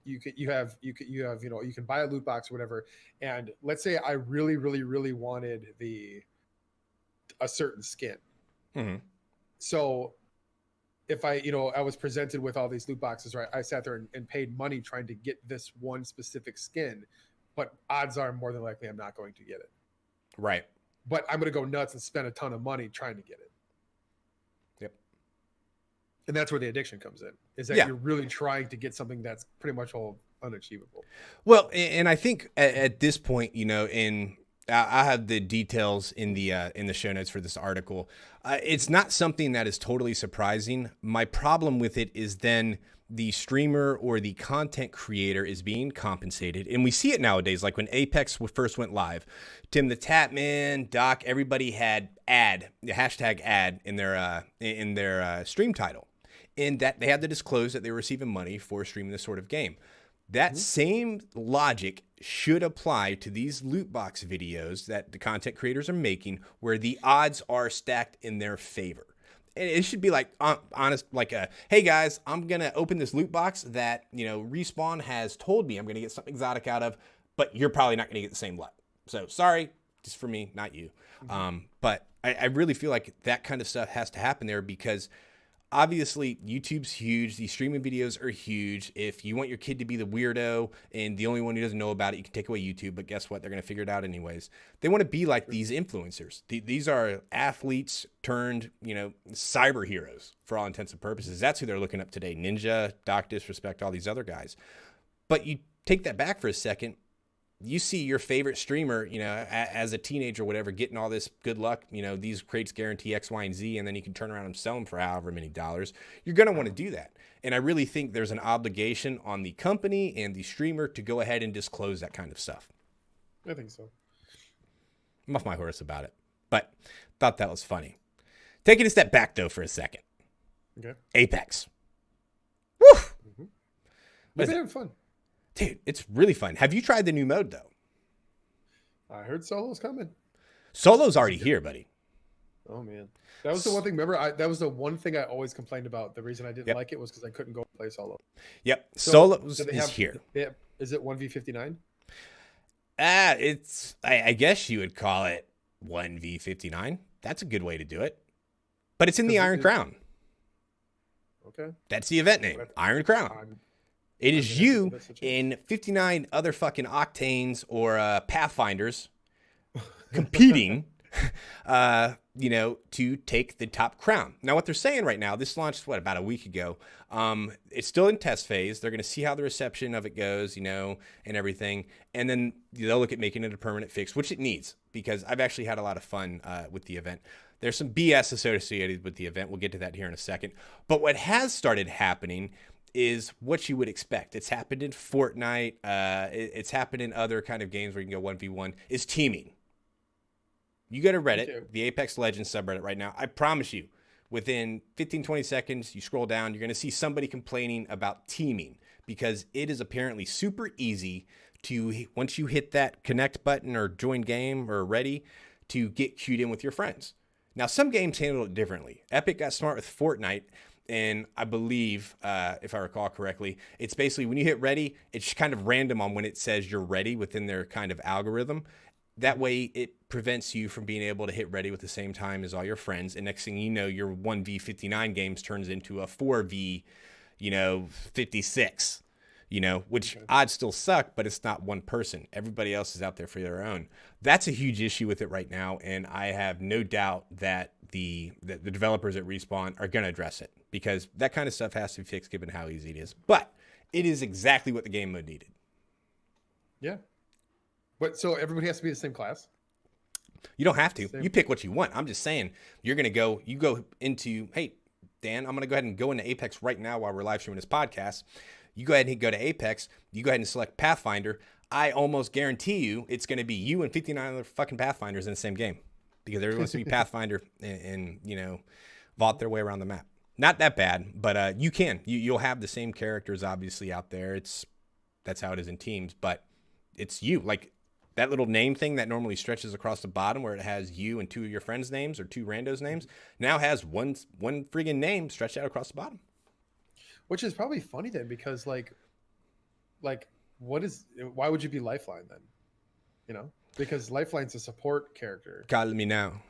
you can buy a loot box or whatever. And let's say I really, really, really wanted a certain skin. Mm-hmm. So if I was presented with all these loot boxes, right? I sat there and paid money trying to get this one specific skin, but odds are more than likely I'm not going to get it. Right. But I'm going to go nuts and spend a ton of money trying to get it. Yep. And that's where the addiction comes in, is that you're really trying to get something that's pretty much all unachievable. Well, and I think at this point, I have the details in the show notes for this article. It's not something that is totally surprising. My problem with it is then the streamer or the content creator is being compensated. And we see it nowadays, like when Apex first went live, Tim the Tatman, Doc, everybody had the hashtag ad in their stream title. And that they had to disclose that they were receiving money for streaming this sort of game. That same logic should apply to these loot box videos that the content creators are making, where the odds are stacked in their favor. And it should be like honest, like hey guys, I'm gonna open this loot box that Respawn has told me I'm gonna get something exotic out of, but you're probably not gonna get the same luck. So sorry, just for me, not you. But I really feel like that kind of stuff has to happen there, because obviously, YouTube's huge. These streaming videos are huge. If you want your kid to be the weirdo and the only one who doesn't know about it, you can take away YouTube. But guess what? They're going to figure it out anyways. They want to be like these influencers. These are athletes turned, cyber heroes for all intents and purposes. That's who they're looking up today. Ninja, Doc Disrespect, all these other guys. But you take that back for a second. You see your favorite streamer, as a teenager or whatever, getting all this good luck, these crates guarantee X, Y, and Z, and then you can turn around and sell them for however many dollars. You're going to want to do that. And I really think there's an obligation on the company and the streamer to go ahead and disclose that kind of stuff. I think so. I'm off my horse about it, but thought that was funny. Taking a step back, though, for a second. Okay. Apex. Woo! Mm-hmm. We've been having fun. Dude, it's really fun. Have you tried the new mode, though? I heard Solo's coming. Solo's already here, buddy. Oh, man. That was the one thing. Remember, that was the one thing I always complained about. The reason I didn't like it was because I couldn't go play Solo. Yep. So, Solo is here. Is it 1v59? I guess you would call it 1v59. That's a good way to do it. But it's in the Iron Crown. Okay. That's the event name, Iron Crown. It is you and 59 other fucking Octanes or Pathfinders competing, to take the top crown. Now, what they're saying right now, this launched, about a week ago. It's still in test phase. They're going to see how the reception of it goes, and everything. And then they'll look at making it a permanent fix, which it needs, because I've actually had a lot of fun with the event. There's some BS associated with the event. We'll get to that here in a second. But what has started happening is what you would expect. It's happened in Fortnite. It's happened in other kind of games where you can go 1v1, is teaming. You go to Reddit, the Apex Legends subreddit right now. I promise you, within 15, 20 seconds, you scroll down, you're going to see somebody complaining about teaming, because it is apparently super easy to, once you hit that connect button or join game or ready, to get queued in with your friends. Now, some games handle it differently. Epic got smart with Fortnite. And I believe, if I recall correctly, it's basically when you hit ready, it's kind of random on when it says you're ready within their kind of algorithm. That way it prevents you from being able to hit ready with the same time as all your friends. And next thing you know, your 1v59 games turns into a 4v, 56, which odds still suck, but it's not one person. Everybody else is out there for their own. That's a huge issue with it right now. And I have no doubt that the developers at Respawn are going to address it, because that kind of stuff has to be fixed given how easy it is. But it is exactly what the game mode needed. Yeah. But so everybody has to be the same class? You don't have to. You pick what you want. I'm just saying, you go into, hey, Dan, I'm going to go ahead and go into Apex right now while we're live streaming this podcast. You go ahead and go to Apex. You go ahead and select Pathfinder. I almost guarantee you it's going to be you and 59 other fucking Pathfinders in the same game, because everyone wants to be Pathfinder and vault their way around the map. Not that bad, but you'll have the same characters obviously out there. That's how it is in teams, but it's you. Like that little name thing that normally stretches across the bottom where it has you and two of your friends' names or two randos' names now has one friggin' name stretched out across the bottom. Which is probably funny then, because like like, why would you be Lifeline then? You know, because Lifeline's a support character. God, me now.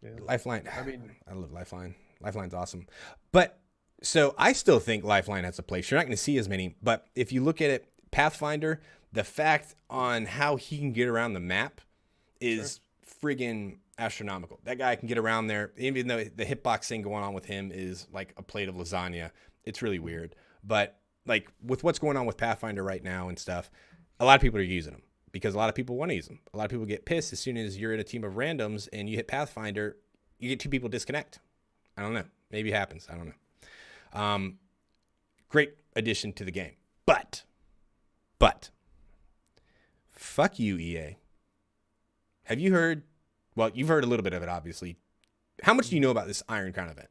Yeah. Lifeline. I mean, I love Lifeline. Lifeline's awesome. But so I still think Lifeline has a place. You're not going to see as many, but if you look at it, Pathfinder, the fact on how he can get around the map is friggin' astronomical. That guy can get around there, even though the hitbox thing going on with him is like a plate of lasagna. It's really weird. But like with what's going on with Pathfinder right now and stuff, a lot of people are using them because a lot of people want to use them. A lot of people get pissed as soon as you're in a team of randoms and you hit Pathfinder, you get two people disconnect. I don't know. Maybe it happens. I don't know. Great addition to the game. But, fuck you, EA. Have you heard? Well, you've heard a little bit of it, obviously. How much do you know about this Iron Crown event?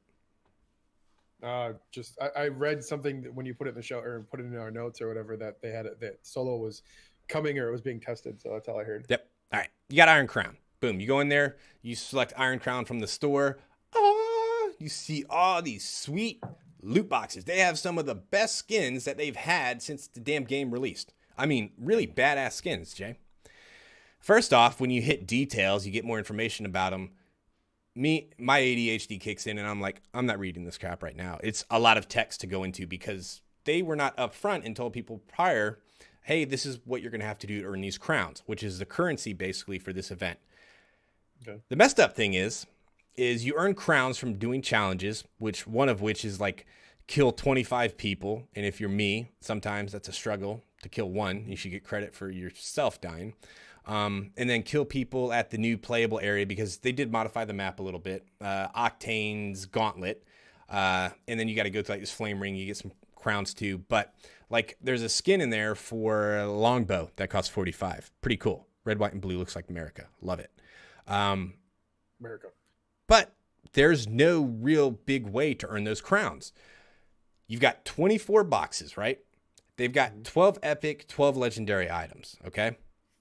I read something that when you put it in the show or put it in our notes or whatever that they had that Solo was coming or it was being tested. So that's all I heard. Yep. All right. You got Iron Crown. Boom. You go in there. You select Iron Crown from the store. You see all these sweet loot boxes. They have some of the best skins that they've had since the damn game released. I mean, really badass skins, Jay. First off, when you hit details, you get more information about them. My ADHD kicks in and I'm like, I'm not reading this crap right now. It's a lot of text to go into because they were not upfront and told people prior, hey, this is what you're going to have to do to earn these crowns, which is the currency basically for this event. Okay. The messed up thing is you earn crowns from doing challenges, which one of which is like kill 25 people. And if you're me, sometimes that's a struggle to kill one. You should get credit for yourself dying. And then kill people at the new playable area because they did modify the map a little bit. Octane's Gauntlet. And then you got to go to like this flame ring. You get some crowns too. But like there's a skin in there for a longbow that costs 45. Pretty cool. Red, white, and blue looks like America. Love it. America. But there's no real big way to earn those crowns. You've got 24 boxes, right? They've got 12 epic, 12 legendary items, okay?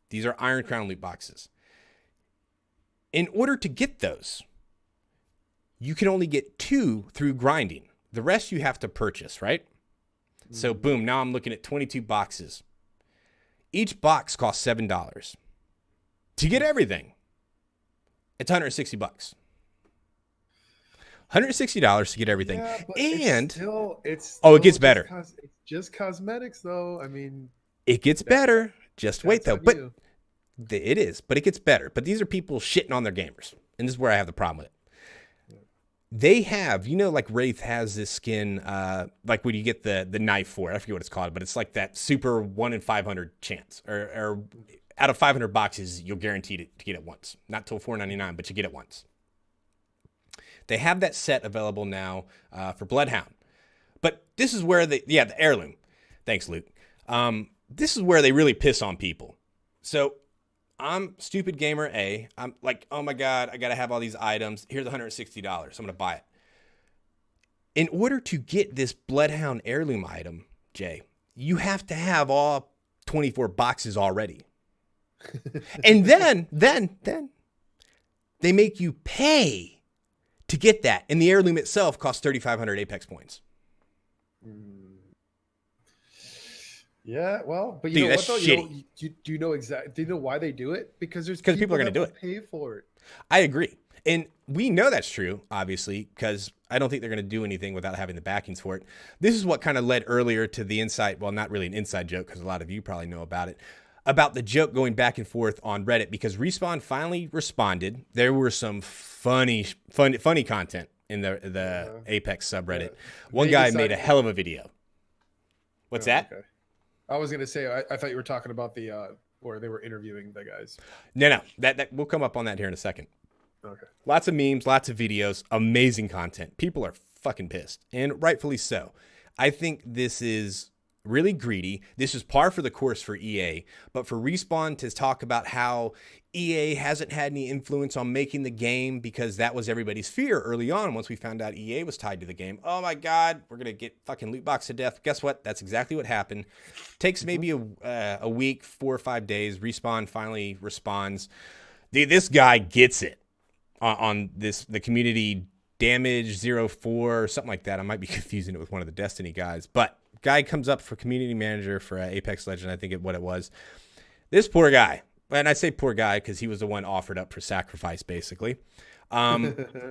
These are Iron Crown loot boxes. In order to get those, you can only get 2 through grinding. The rest you have to purchase, right? So boom, now I'm looking at 22 boxes. Each box costs $7. To get everything, it's $160. $160 to get everything. Yeah, and it gets better. It's just cosmetics though. I mean, it gets better. Just wait though. But it is, but it gets better. But these are people shitting on their gamers. And this is where I have the problem with it. They have, like Wraith has this skin, like when you get the knife for it, I forget what it's called, but it's like that super 1 in 500 chance. Or out of 500 boxes, you'll guarantee to get it once. Not till $4.99, but you get it once. They have that set available now for Bloodhound. But this is where the heirloom. Thanks, Luke. This is where they really piss on people. So I'm stupid gamer A. I'm like, oh my God, I got to have all these items. Here's $160. I'm going to buy it. In order to get this Bloodhound heirloom item, Jay, you have to have all 24 boxes already. And then they make you pay to get that. And the heirloom itself costs 3,500 Apex points. Yeah, well, but you know what though? Shitty. Do you know exactly? Do you know why they do it? Because people are going to do it. Pay for it. I agree, and we know that's true, obviously, because I don't think they're going to do anything without having the backings for it. This is what kind of led earlier to the inside. Well, not really an inside joke because a lot of you probably know about it. About the joke going back and forth on Reddit because Respawn finally responded. There were some funny content in the Apex subreddit. One guy made a hell of a video. What's that? Okay. I was gonna say I thought you were talking about the where they were interviewing the guys. No, that we'll come up on that here in a second. Okay. Lots of memes, lots of videos, amazing content. People are fucking pissed, and rightfully so. I think this is really greedy. This is par for the course for EA, but for Respawn to talk about how EA hasn't had any influence on making the game because that was everybody's fear early on once we found out EA was tied to the game. Oh my God, we're going to get fucking loot box to death. Guess what? That's exactly what happened. Takes maybe a week, 4 or 5 days. Respawn finally responds. This guy gets it on the community damage 04 or something like that. I might be confusing it with one of the Destiny guys, but guy comes up for community manager for Apex Legends, I think what it was. This poor guy, and I say poor guy because he was the one offered up for sacrifice, basically,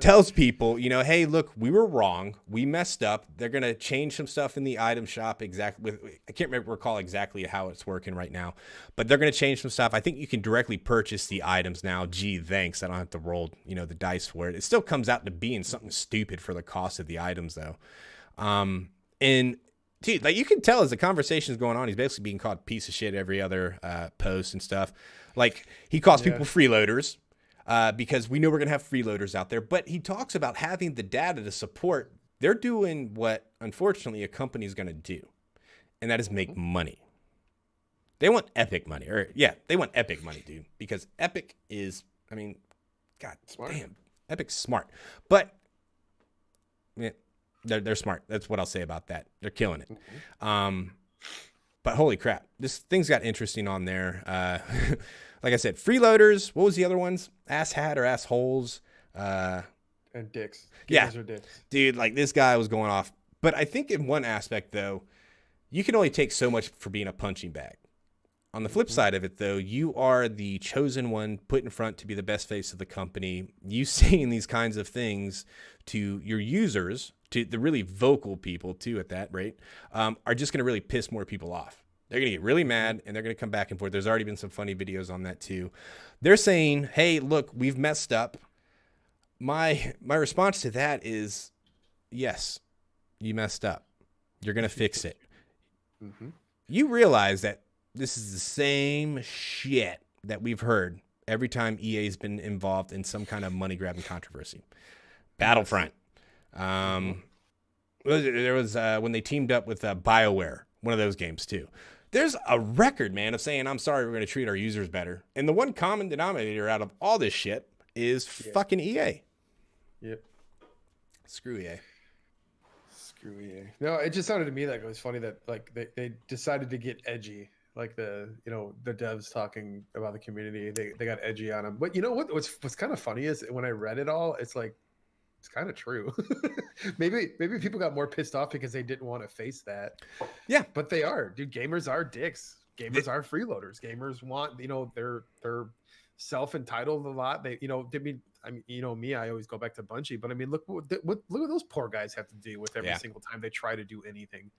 tells people, hey, look, we were wrong. We messed up. They're going to change some stuff in the item shop. I can't recall exactly how it's working right now, but they're going to change some stuff. I think you can directly purchase the items now. Gee, thanks. I don't have to roll, the dice for it. It still comes out to being something stupid for the cost of the items, though. And dude, like you can tell as the conversation is going on, he's basically being called a piece of shit every other post and stuff. Like he calls people freeloaders because we know we're going to have freeloaders out there. But he talks about having the data to support. They're doing what, unfortunately, a company is going to do, and that is make money. They want epic money. They want epic money, dude, because Epic is, God smart. Damn, Epic's smart. But yeah, they're smart. That's what I'll say about that. They're killing it. But holy crap, this thing's got interesting on there. Like I said, freeloaders. What was the other ones? Asshat or assholes. And dicks. Gamers are dicks. Dude, like this guy was going off. But I think in one aspect, though, you can only take so much for being a punching bag. On the flip side of it, though, you are the chosen one put in front to be the best face of the company. You saying these kinds of things to your users, to the really vocal people, too, at that rate, are just going to really piss more people off. They're going to get really mad, and they're going to come back and forth. There's already been some funny videos on that, too. They're saying, hey, look, we've messed up. My response to that is, yes, you messed up. You're going to fix it. You realize that this is the same shit that we've heard every time EA's been involved in some kind of money-grabbing controversy. Battlefront. There was when they teamed up with BioWare, one of those games, too. There's a record, man, of saying, I'm sorry, we're going to treat our users better. And the one common denominator out of all this shit is fucking EA. Yep. Screw EA. Screw EA. No, it just sounded to me like it was funny that like they decided to get edgy. Like the devs talking about the community, they got edgy on them. But you know what's kind of funny is when I read it all, it's like it's kind of true. maybe people got more pissed off because they didn't want to face that. Yeah, but they are, dude. Gamers are dicks. Gamers are freeloaders. Gamers want, they're self-entitled a lot. They, me, I always go back to Bungie, but I mean, look what those poor guys have to deal with every single time they try to do anything.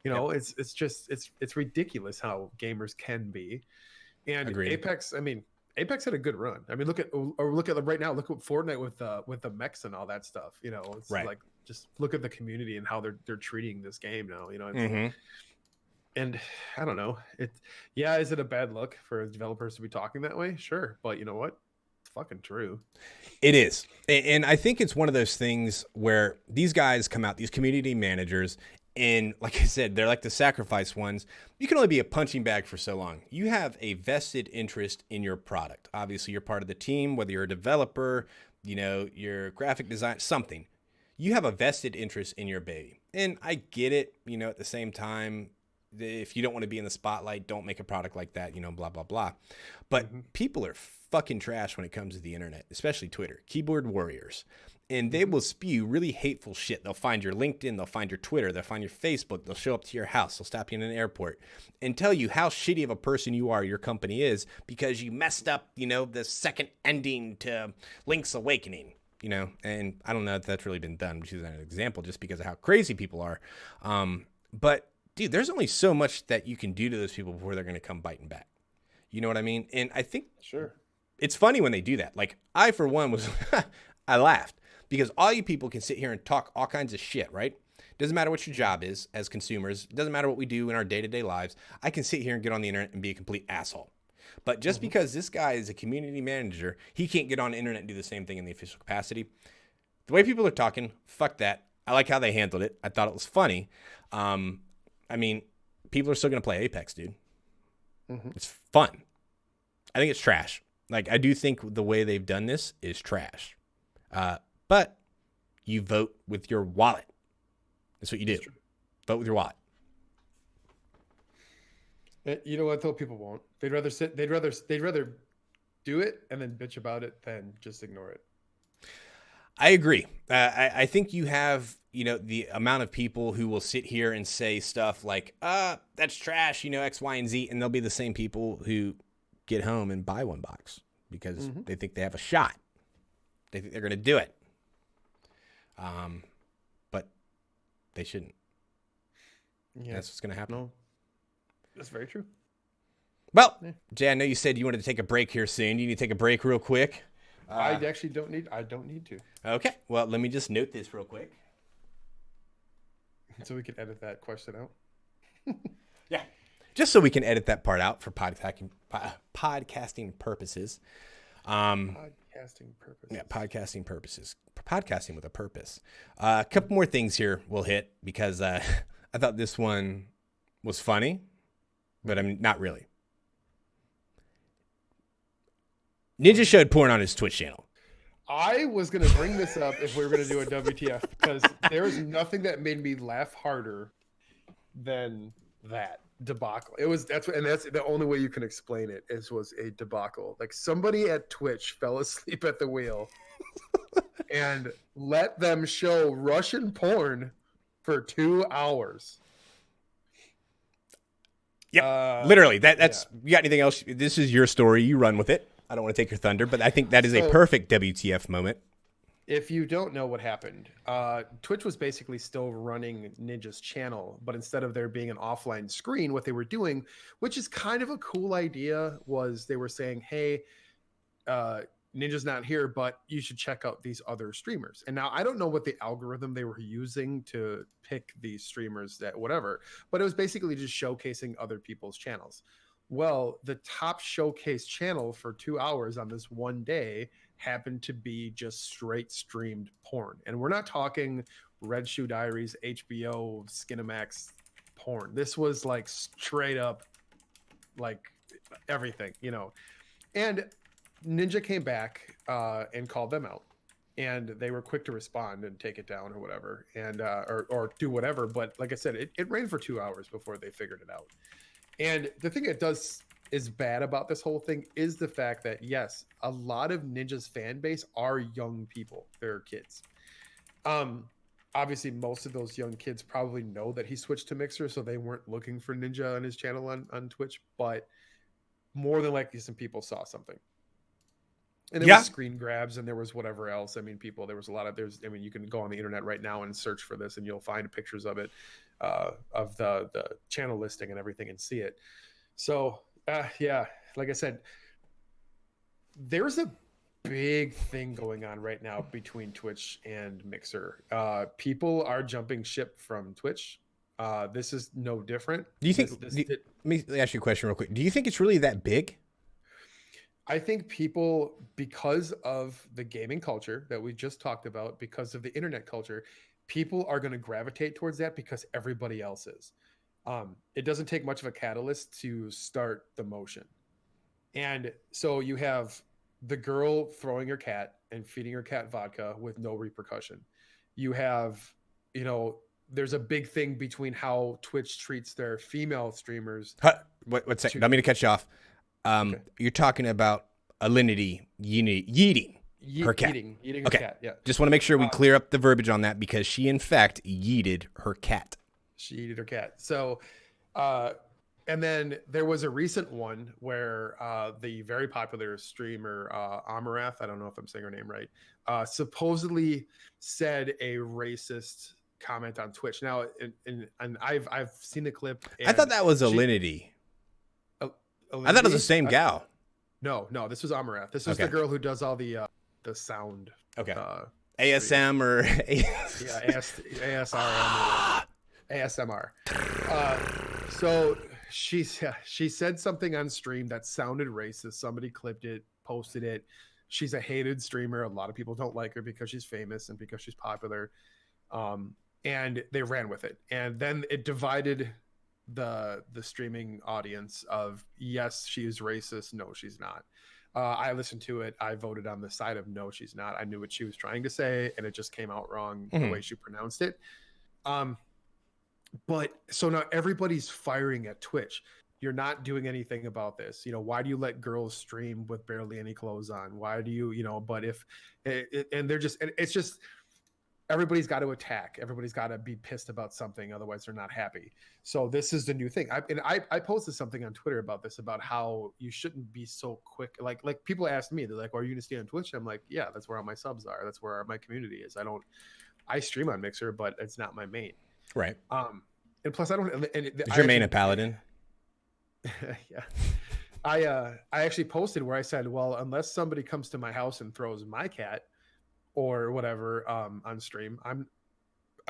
It's just it's ridiculous how gamers can be. And Agreed. Apex had a good run. I mean, look at right now. Look at Fortnite with the mechs and all that stuff. It's like just look at the community and how they're treating this game now. And I don't know. Is it a bad look for developers to be talking that way? Sure, but you know what? It's fucking true. It is, and I think it's one of those things where these guys come out, these community managers. And like I said, they're like the sacrifice ones. You can only be a punching bag for so long. You have a vested interest in your product. Obviously, you're part of the team, whether you're a developer, you're graphic design, something. You have a vested interest in your baby. And I get it, at the same time, if you don't want to be in the spotlight, don't make a product like that, blah, blah, blah. But people are fucking trash when it comes to the internet, especially Twitter. Keyboard warriors. And they will spew really hateful shit. They'll find your LinkedIn, they'll find your Twitter, they'll find your Facebook, they'll show up to your house, they'll stop you in an airport and tell you how shitty of a person you are, your company is, because you messed up, the second ending to Link's Awakening, and I don't know if that's really been done, which is an example just because of how crazy people are. But dude, there's only so much that you can do to those people before they're going to come biting back. You know what I mean? And I think it's funny when they do that. Like I, for one, was, I laughed. Because all you people can sit here and talk all kinds of shit, right? Doesn't matter what your job is as consumers. Doesn't matter what we do in our day-to-day lives. I can sit here and get on the internet and be a complete asshole. But just because this guy is a community manager, he can't get on the internet and do the same thing in the official capacity. The way people are talking, fuck that. I like how they handled it. I thought it was funny. People are still going to play Apex, dude. It's fun. I think it's trash. Like, I do think the way they've done this is trash. But you vote with your wallet. That's what you do. Vote with your wallet. You know what though? People won't. They'd rather do it and then bitch about it than just ignore it. I agree. I think you have, the amount of people who will sit here and say stuff like, that's trash, X, Y, and Z. And they'll be the same people who get home and buy one box because they think they have a shot. They think they're going to do it. But they shouldn't. Yeah. That's what's going to happen. No, that's very true. Well, Jay, I know you said you wanted to take a break here soon. You need to take a break real quick. I actually don't need to. Okay. Well, let me just note this real quick. So we can edit that question out. Yeah. Just so we can edit that part out for podcasting purposes. Podcasting purposes. Yeah, podcasting purposes. Podcasting with a purpose. A couple more things here we'll hit because I thought this one was funny, but I'm not really. Ninja showed porn on his Twitch channel. I was going to bring this up if we were going to do a WTF because there was nothing that made me laugh harder than that debacle. That's the only way you can explain it was a debacle. Like somebody at Twitch fell asleep at the wheel and let them show Russian porn for 2 hours. Yep. Literally. That's You got anything else? This is your story. You run with it. I don't want to take your thunder, but I think that is a perfect WTF moment. If you don't know what happened, Twitch was basically still running Ninja's channel, but instead of there being an offline screen, what they were doing, which is kind of a cool idea, was they were saying, hey, Ninja's not here, but you should check out these other streamers. And now I don't know what the algorithm they were using to pick these streamers that whatever, but it was basically just showcasing other people's channels. Well, the top showcase channel for 2 hours on this one day happened to be just straight streamed porn. And we're not talking Red Shoe Diaries, HBO, Skinamax porn. This was like straight up like everything, And Ninja came back and called them out. And they were quick to respond and take it down or whatever, and or do whatever. But like I said, it ran for 2 hours before they figured it out. And the thing that is bad about this whole thing is the fact that, yes, a lot of Ninja's fan base are young people. They're kids. Obviously, most of those young kids probably know that he switched to Mixer, so they weren't looking for Ninja on his channel on Twitch. But more than likely, some people saw something. And there was screen grabs and there was whatever else. I mean, there was a lot of, you can go on the internet right now and search for this and you'll find pictures of it, of the channel listing and everything and see it. So, like I said, there's a big thing going on right now between Twitch and Mixer. People are jumping ship from Twitch. This is no different. Do you think, let me ask you a question real quick. Do you think it's really that big? I think people, because of the gaming culture that we just talked about, because of the internet culture, people are going to gravitate towards that because everybody else is. It doesn't take much of a catalyst to start the motion. And so you have the girl throwing her cat and feeding her cat vodka with no repercussion. You have, there's a big thing between how Twitch treats their female streamers. What's that? Let me cut you off. Okay. You're talking about Alinity yeeting her cat. Eating her cat, yeah. Just want to make sure we clear up the verbiage on that because she, in fact, yeeted her cat. She yeeted her cat. So, and then there was a recent one where the very popular streamer, Amarath, I don't know if I'm saying her name right, supposedly said a racist comment on Twitch. Now, and I've seen the clip. I thought that was Alinity. I thought it was the same gal. No, this was Amarath. This is the girl who does all the sound. Okay. ASM or ASMR. So she said something on stream that sounded racist. Somebody clipped it, posted it. She's a hated streamer. A lot of people don't like her because she's famous and because she's popular. And they ran with it. And then it divided the streaming audience of, yes, she is racist, no she's not. I listened to it. I voted on the side of no she's not. I knew what she was trying to say and it just came out wrong the way she pronounced it. But so now everybody's firing at Twitch. you're not doing anything about this. Why do you let girls stream with barely any clothes on? Why do you, but if and they're just, and it's just, everybody's got to attack. Everybody's got to be pissed about something. Otherwise they're not happy. So this is the new thing. I posted something on Twitter about this, about how you shouldn't be so quick. Like people ask me, they're like, are you going to stay on Twitch? I'm like, yeah, that's where all my subs are. That's where my community is. I stream on Mixer, but it's not my main. Right. And plus I don't, is your main a paladin? Yeah. I actually posted where I said, well, unless somebody comes to my house and throws my cat or whatever on stream, I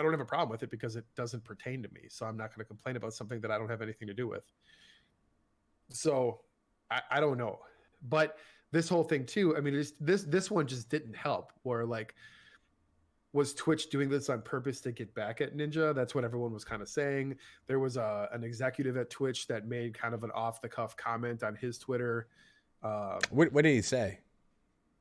don't have a problem with it because it doesn't pertain to me. So I'm not going to complain about something that I don't have anything to do with. So I don't know. But this whole thing too, I mean, this one just didn't help. Where like, was Twitch doing this on purpose to get back at Ninja? That's what everyone was kind of saying. There was an executive at Twitch that made kind of an off-the-cuff comment on his Twitter. What did he say?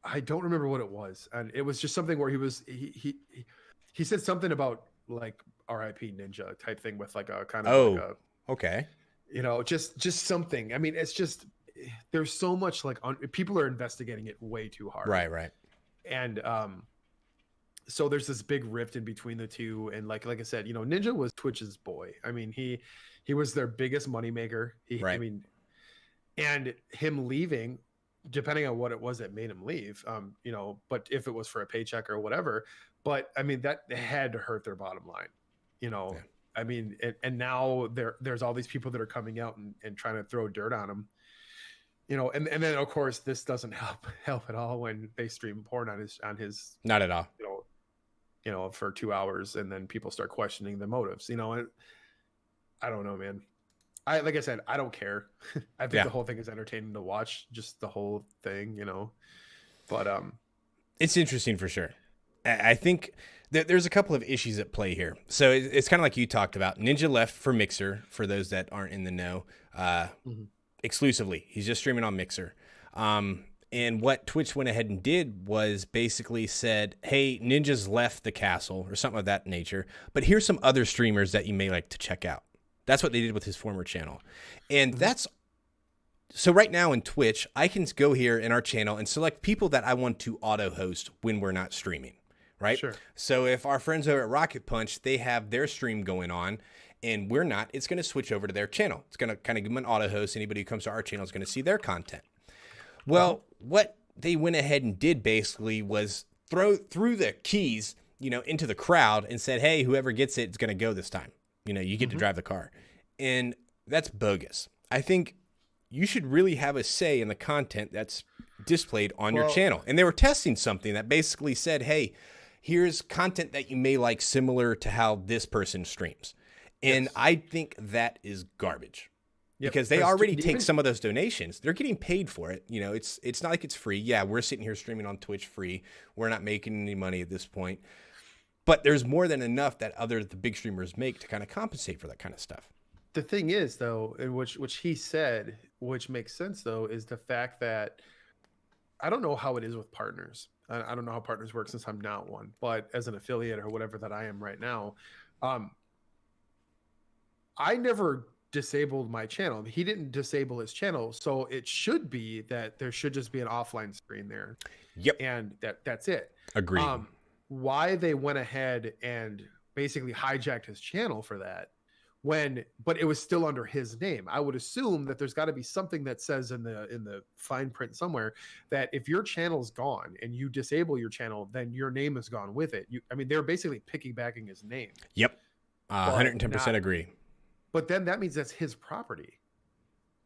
I don't remember what it was, and it was just something where he said something about like RIP Ninja type thing with like a kind of like a, okay, just something. I mean, it's just, there's so much like people are investigating it way too hard. Right. And so there's this big rift in between the two. And like I said, Ninja was Twitch's boy. I mean, he was their biggest moneymaker. Right. I mean, and him leaving, depending on what it was that made him leave, but if it was for a paycheck or whatever, but I mean, that had to hurt their bottom line, Yeah. I mean, and now there's all these people that are coming out and trying to throw dirt on him, and then of course this doesn't help at all when they stream porn on his not at all, for 2 hours, and then people start questioning the motives, and I don't know, man. Like I said, I don't care. I think the whole thing is entertaining to watch, just the whole thing, but it's interesting for sure. I think that there's a couple of issues at play here. So it's kind of like you talked about. Ninja left for Mixer, for those that aren't in the know, exclusively. He's just streaming on Mixer. And what Twitch went ahead and did was basically said, hey, Ninja's left the castle or something of that nature, but here's some other streamers that you may like to check out. That's what they did with his former channel. And that's, so right now in Twitch, I can go here in our channel and select people that I want to auto host when we're not streaming, right? Sure. So if our friends over at Rocket Punch, they have their stream going on and we're not, it's going to switch over to their channel. It's going to kind of give them an auto host. Anybody who comes to our channel is going to see their content. Well, what they went ahead and did basically was threw the keys, into the crowd and said, hey, whoever gets it is going to go this time. You get to drive the car. And that's bogus. I think you should really have a say in the content that's displayed on your channel. And they were testing something that basically said, hey, here's content that you may like similar to how this person streams. And I think that is garbage. Yep. Because they already take some of those donations. They're getting paid for it. It's not like it's free. Yeah, we're sitting here streaming on Twitch free. We're not making any money at this point. But there's more than enough that the big streamers make to kind of compensate for that kind of stuff. The thing is, though, which he said, which makes sense, though, is the fact that I don't know how it is with partners. I don't know how partners work since I'm not one. But as an affiliate or whatever that I am right now, I never disabled my channel. He didn't disable his channel, so it should be that there should just be an offline screen there. Yep. And that's it. Agreed. Why they went ahead and basically hijacked his channel for that, but it was still under his name. I would assume that there's got to be something that says in the fine print somewhere that if your channel's gone and you disable your channel, then your name is gone with it. They're basically piggybacking his name. Yep. 110% agree. But then that means that's his property,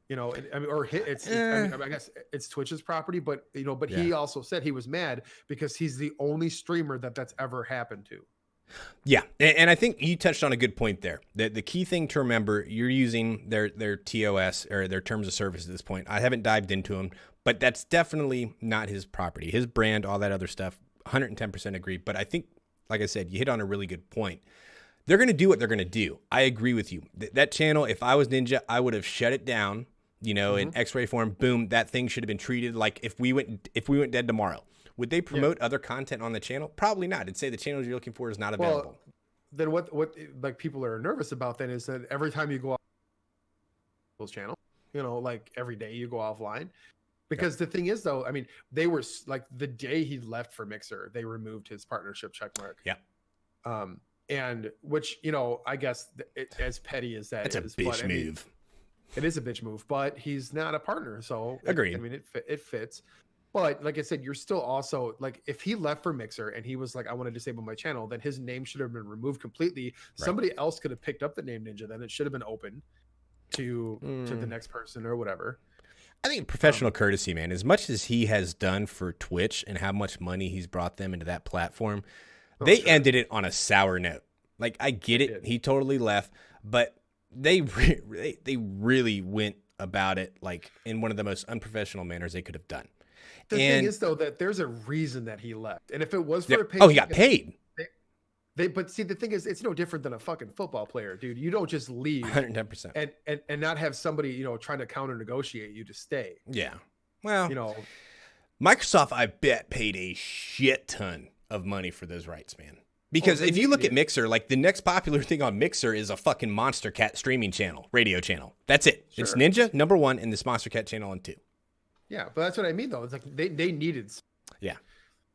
I guess it's Twitch's property, but he also said he was mad because he's the only streamer that's ever happened to. Yeah. And I think you touched on a good point there. The key thing to remember, you're using their TOS or their terms of service at this point. I haven't dived into them, but that's definitely not his property, his brand, all that other stuff. 110% agree. But I think, like I said, you hit on a really good point. They're going to do what they're going to do. I agree with you. That channel, if I was Ninja, I would have shut it down, in X-ray form. Boom, that thing should have been treated like if we went dead tomorrow. Would they promote other content on the channel? Probably not. It'd say the channel you're looking for is not available. Well, then what like people are nervous about then is that every time you go on people's channel, like every day you go offline. Because the thing is, though, I mean, they were like the day he left for Mixer, they removed his partnership checkmark. Yeah. And which, I guess as petty as that That's is, a bitch move. It is a bitch move, but he's not a partner. So agreed. I mean, it fits. But like I said, you're still also like, if he left for Mixer and he was like, I want to disable my channel, then his name should have been removed completely. Right. Somebody else could have picked up the name Ninja. Then it should have been open to the next person or whatever. I think professional courtesy, man, as much as he has done for Twitch and how much money he's brought them into that platform, they ended it on a sour note. Like, I get it. He totally left, but they really went about it like in one of the most unprofessional manners they could have done. The thing is, though, that there's a reason that he left. And if it was for a pay, he got paid. But see, the thing is, it's no different than a fucking football player, dude. You don't just leave 110% and not have somebody, trying to counter negotiate you to stay. Yeah. Well, Microsoft, I bet, paid a shit ton of money for those rights, man. Because if you look at Mixer, like the next popular thing on Mixer is a fucking Monster Cat streaming channel, radio channel. That's it. Sure. It's Ninja, #1, and this Monster Cat channel on 2. Yeah, but that's what I mean, though. It's like they needed. Yeah.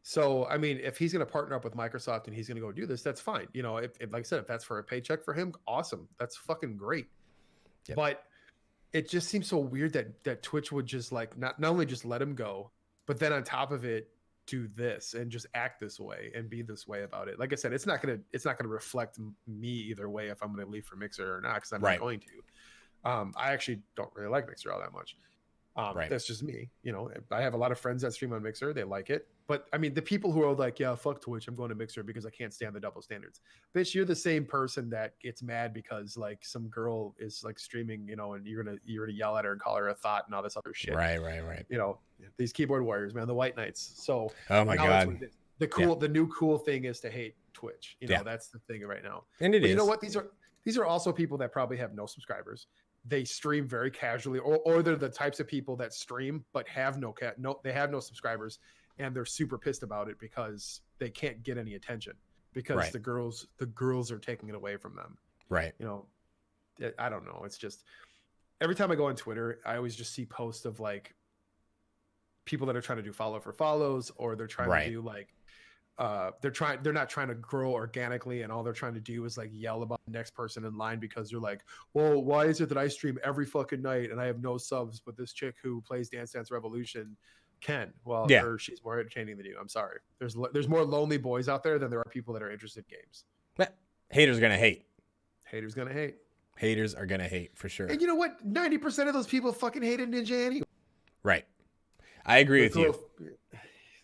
So, I mean, if he's going to partner up with Microsoft and he's going to go do this, that's fine. If like I said, if that's for a paycheck for him, awesome. That's fucking great. Yep. But it just seems so weird that Twitch would just like not only just let him go, but then on top of it, do this and just act this way and be this way about it. Like I said, it's not gonna reflect me either way if I'm going to leave for Mixer or not, because I'm not going to. I actually don't really like Mixer all that much. That's just me. I have a lot of friends that stream on Mixer. They like it. But I mean, the people who are like, yeah, fuck Twitch, I'm going to Mixer because I can't stand the double standards. Bitch, you're the same person that gets mad because like some girl is like streaming, and you're gonna yell at her and call her a thought and all this other shit. Right. These keyboard warriors, man, the white knights. So oh my god, the new cool thing is to hate Twitch. That's the thing right now. And it is. You know what? These are also people that probably have no subscribers. They stream very casually, or they're the types of people that stream but have no subscribers, and they're super pissed about it because they can't get any attention because the girls are taking it away from them. Right. I don't know. It's just every time I go on Twitter, I always just see posts of like people that are trying to do follow for follows, or they're trying to do like they're not trying to grow organically, and all they're trying to do is like yell about the next person in line because they're like, well, why is it that I stream every fucking night and I have no subs, but this chick who plays Dance Dance Revolution can? Well, she's more entertaining than you. I'm sorry. There's more lonely boys out there than there are people that are interested in games. Haters are gonna hate. Haters gonna hate. Haters are gonna hate for sure. And you know what? 90% of those people fucking hated Ninja anyway. Right. I agree with you.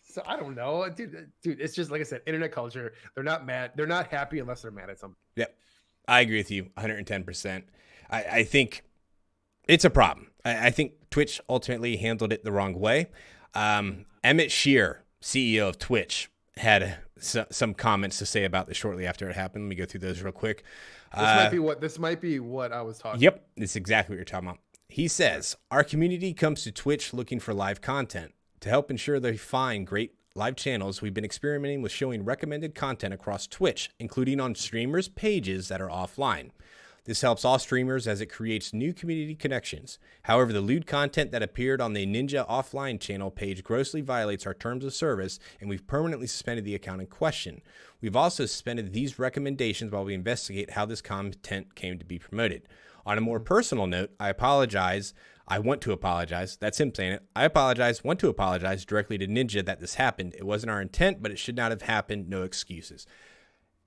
So I don't know, dude. It's just like I said, internet culture. They're not mad. They're not happy unless they're mad at something. Yep, I agree with you 110%. I think it's a problem. I think Twitch ultimately handled it the wrong way. Emmett Shear, CEO of Twitch, had some comments to say about this shortly after it happened. Let me go through those real quick. This might be what I was talking. Yep, this is exactly what you're talking about. He says, our community comes to Twitch looking for live content. To help ensure they find great live channels, we've been experimenting with showing recommended content across Twitch, including on streamers' pages that are offline. This helps all streamers as it creates new community connections. However, the lewd content that appeared on the Ninja offline channel page grossly violates our terms of service, and we've permanently suspended the account in question. We've also suspended these recommendations while we investigate how this content came to be promoted. On a more personal note, I want to apologize. That's him saying it. I want to apologize directly to Ninja that this happened. It wasn't our intent, but it should not have happened. No excuses.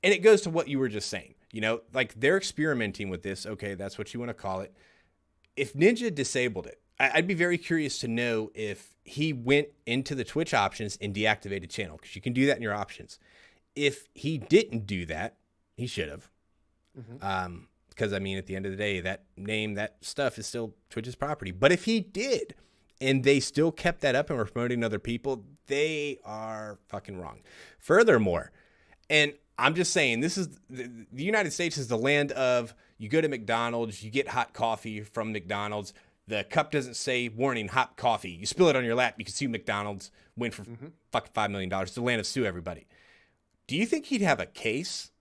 And it goes to what you were just saying. Like they're experimenting with this. Okay, that's what you want to call it. If Ninja disabled it, I'd be very curious to know if he went into the Twitch options and deactivated channel, because you can do that in your options. If he didn't do that, he should have. Mm-hmm. Because, I mean, at the end of the day, that name, that stuff is still Twitch's property. But if he did, and they still kept that up and were promoting other people, they are fucking wrong. Furthermore, and I'm just saying, this is the United States is the land of, you go to McDonald's, you get hot coffee from McDonald's. The cup doesn't say, warning, hot coffee. You spill it on your lap, you can sue McDonald's, win for fucking $5 million. It's the land of sue everybody. Do you think he'd have a case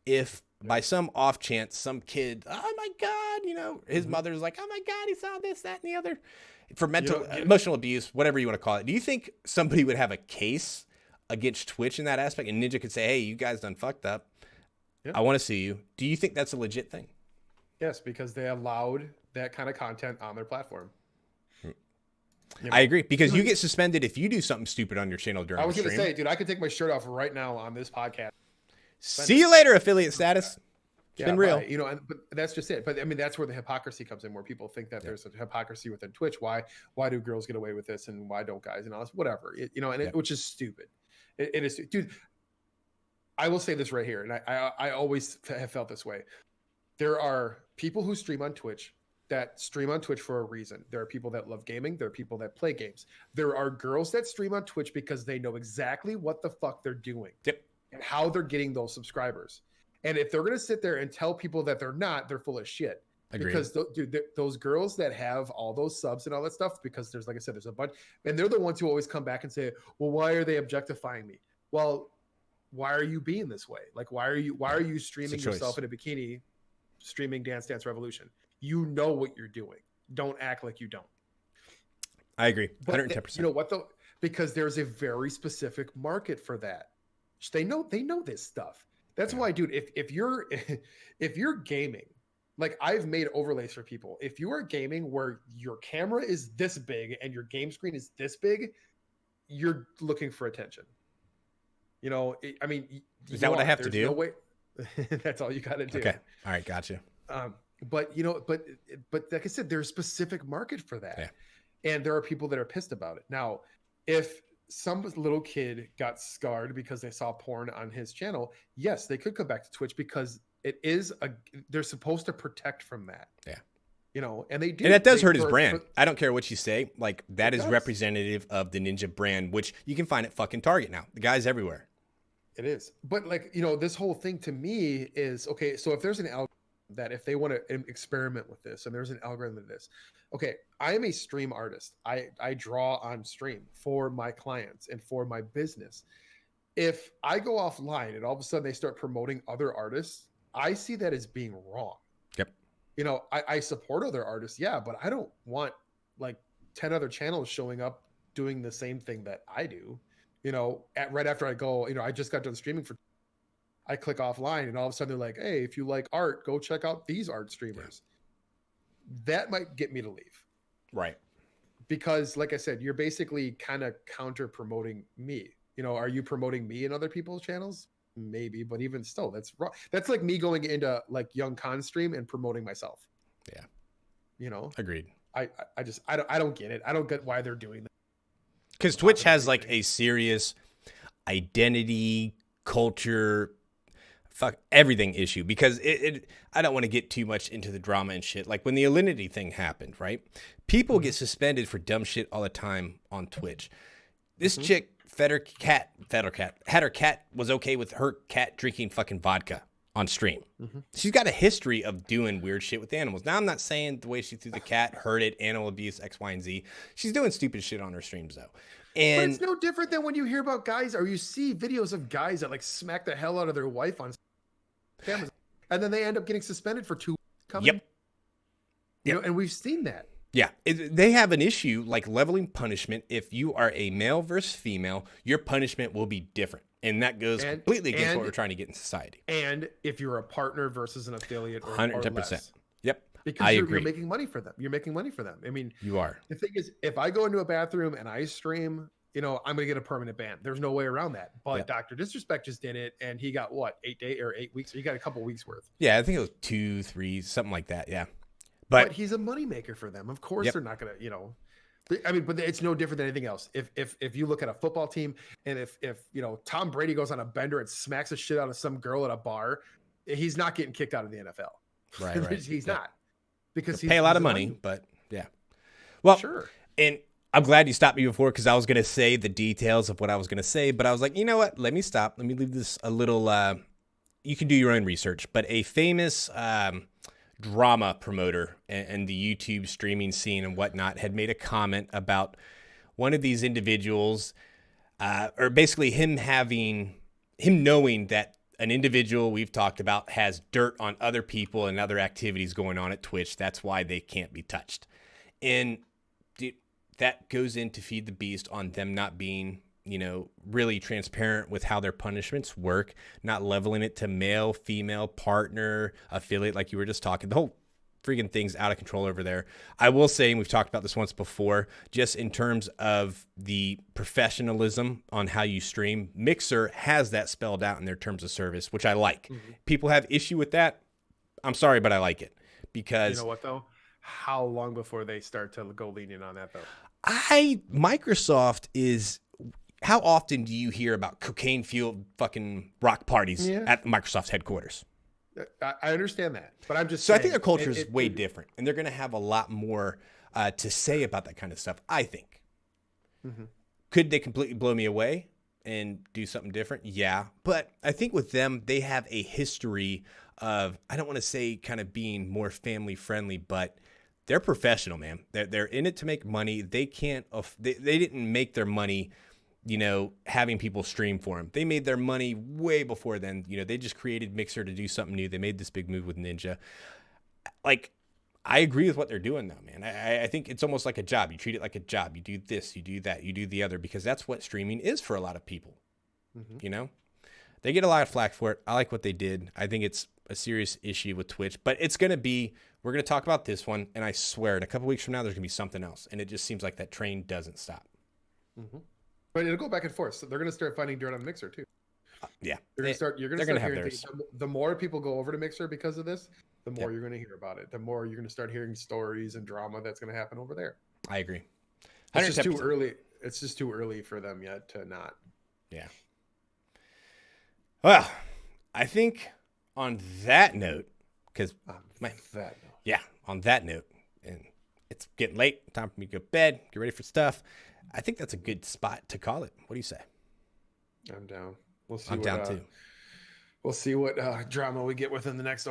if by some off chance, some kid, oh my God, you know, his mother's like, oh my God, he saw this, that, and the other, for mental, emotional abuse, whatever you want to call it. Do you think somebody would have a case against Twitch in that aspect, and Ninja could say, hey, you guys done fucked up. Yeah. I want to see you. Do you think that's a legit thing? Yes, because they allowed that kind of content on their platform. You know, I agree, because you get suspended if you do something stupid on your channel during. I was going to say, dude, I could take my shirt off right now on this podcast. See you later, affiliate status. It's been real. You know, but that's just it. But I mean, that's where the hypocrisy comes in, where people think that there's a hypocrisy within Twitch. Why do girls get away with this, and why don't guys, and all this, whatever. You know, and which is stupid. It is, dude. I will say this right here, and I always have felt this way. There are people who stream on Twitch that stream on Twitch for a reason. There are people that love gaming. There are people that play games. There are girls that stream on Twitch because they know exactly what the fuck they're doing. Yep. And how they're getting those subscribers. And if they're going to sit there and tell people that they're not, they're full of shit. Agreed. Because dude, those girls that have all those subs and all that stuff, because there's, like I said, there's a bunch, and they're the ones who always come back and say, well, why are they objectifying me? Well, why are you being this way? Like, why are you streaming yourself in a bikini, streaming Dance Dance Revolution? You know what you're doing. Don't act like you don't. I agree. 110%. You know what though? Because there's a very specific market for that. They know this stuff. That's why, dude, if you're gaming, like I've made overlays for people. If you are gaming where your camera is this big and your game screen is this big, you're looking for attention. You know, I mean, is that what I have to do? No way. That's all you got to do. Okay. All right. Gotcha. But you know, but like I said, there's a specific market for that, and there are people that are pissed about it. Now, if some little kid got scarred because they saw porn on his channel, yes, they could come back to Twitch because they're supposed to protect from that. Yeah. You know, and they do. And that does hurt his brand. I don't care what you say. Like, that is representative of the Ninja brand, which you can find at fucking Target now. The guy's everywhere. It is. But, like, you know, this whole thing to me is, okay, so if there's an algorithm that if they want to experiment with this and there's an algorithm of this, okay, I am a stream artist. I draw on stream for my clients and for my business. If I go offline and all of a sudden they start promoting other artists, I see that as being wrong. Yep. You know, I support other artists, yeah, but I don't want like 10 other channels showing up doing the same thing that I do. You know, right after I go, you know, I just got done streaming I click offline and all of a sudden they're like, hey, if you like art, go check out these art streamers. Yeah. That might get me to leave. Right. Because like I said, you're basically kind of counter promoting me. You know, are you promoting me in other people's channels? Maybe, but even still, that's wrong. That's like me going into like Young Con stream and promoting myself. Yeah. You know, agreed. I don't get it. I don't get why they're doing that. Because Twitch has like a serious identity, culture, everything issue, because I don't want to get too much into the drama and shit. Like when the Alinity thing happened, right? People get suspended for dumb shit all the time on Twitch. This chick had her cat was okay with her cat drinking fucking vodka on stream. She's got a history of doing weird shit with animals. Now, I'm not saying the way she threw the cat hurt it, animal abuse, X, Y, and Z. She's doing stupid shit on her streams though. And but it's no different than when you hear about guys or you see videos of guys that like smack the hell out of their wife on cameras, and then they end up getting suspended for 2 weeks. Yep. You know, and we've seen that. Yeah, they have an issue like leveling punishment. If you are a male versus female, your punishment will be different. And that goes completely against what we're trying to get in society. And if you're a partner versus an affiliate or 110%. Less. Yep. Because you're making money for them. You're making money for them. I mean, you are. The thing is, if I go into a bathroom and I stream, you know, I'm going to get a permanent ban. There's no way around that. But Dr. Disrespect just did it. And he got what, 8 days or 8 weeks? Or he got a couple weeks worth. Yeah, I think it was 2, 3, something like that. Yeah. But he's a moneymaker for them. Of course, they're not going to, you know, I mean, but it's no different than anything else. If you look at a football team and if you know, Tom Brady goes on a bender and smacks the shit out of some girl at a bar, he's not getting kicked out of the NFL. Right. He's not. Because he's pay a lot of money, but yeah. Well, sure. And I'm glad you stopped me before, because I was going to say the details of what I was going to say, but I was like, you know what? Let me stop. Let me leave this a little, you can do your own research, but a famous drama promoter and the YouTube streaming scene and whatnot had made a comment about one of these individuals, or basically him knowing that an individual we've talked about has dirt on other people and other activities going on at Twitch. That's why they can't be touched. And dude, that goes in to feed the beast on them not being, really transparent with how their punishments work, not leveling it to male, female, partner, affiliate, like you were just talking. The whole freaking thing's out of control over there. I will say, and we've talked about this once before, just in terms of the professionalism on how you stream, Mixer has that spelled out in their terms of service, which I like. Mm-hmm. People have issue with that. I'm sorry, but I like it because... You know what, though? How long before they start to go lenient on that, though? Microsoft is... How often do you hear about cocaine-fueled fucking rock parties at Microsoft's headquarters? I understand that, but I'm just saying, I think their culture is way different, and they're going to have a lot more to say about that kind of stuff, I think. Mm-hmm. Could they completely blow me away and do something different? Yeah, but I think with them, they have a history of, I don't want to say kind of being more family-friendly, but they're professional, man. They're in it to make money. They didn't make their money having people stream for them. They made their money way before then. They just created Mixer to do something new. They made this big move with Ninja. Like, I agree with what they're doing though, man. I think it's almost like a job. You treat it like a job. You do this, you do that, you do the other, because that's what streaming is for a lot of people. Mm-hmm. They get a lot of flack for it. I like what they did. I think it's a serious issue with Twitch, but we're going to talk about this one. And I swear in a couple weeks from now, there's going to be something else. And it just seems like that train doesn't stop. Mm-hmm. But it'll go back and forth. So they're going to start finding dirt on Mixer too. Yeah, you're going to start hearing things. The more people go over to Mixer because of this, the more you're going to hear about it. The more you're going to start hearing stories and drama that's going to happen over there. I agree. It's just too early. It's just too early for them yet to not. Yeah. Well, I think on that note, because on that note, and it's getting late, time for me to go to bed, get ready for stuff. I think that's a good spot to call it. What do you say? I'm down. We'll see. I'm down too. We'll see what drama we get within the next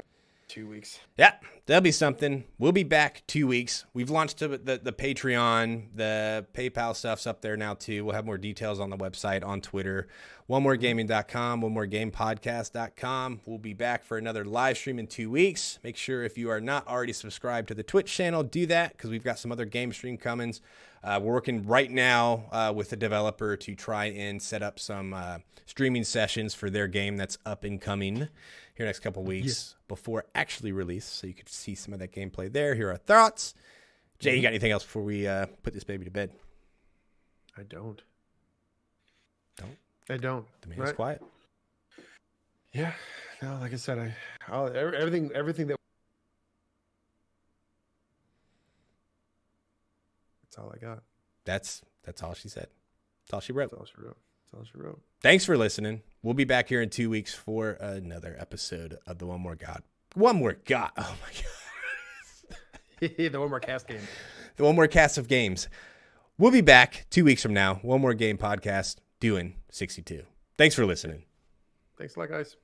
2 weeks. Yeah, there'll be something. We'll be back 2 weeks. We've launched the Patreon, the PayPal stuff's up there now too. We'll have more details on the website, on Twitter, 1moregaming.com, 1moregamepodcast.com. We'll be back for another live stream in 2 weeks. Make sure if you are not already subscribed to the Twitch channel, do that because we've got some other game stream comings. We're working right now with a developer to try and set up some streaming sessions for their game that's up and coming here next couple weeks before actually release, so you could see some of that gameplay there. Here are our thoughts. Jay, you got anything else before we put this baby to bed? I don't. The man's quiet. Yeah. No, like I said, everything that. That's all I got. That's all she said. That's all she wrote. That's all she wrote. Thanks for listening. We'll be back here in 2 weeks for another episode of the One More God. One More God. Oh my God. The One More Cast game. The One More Cast of games. We'll be back 2 weeks from now. One More Game podcast doing 62. Thanks for listening. Thanks a lot, guys.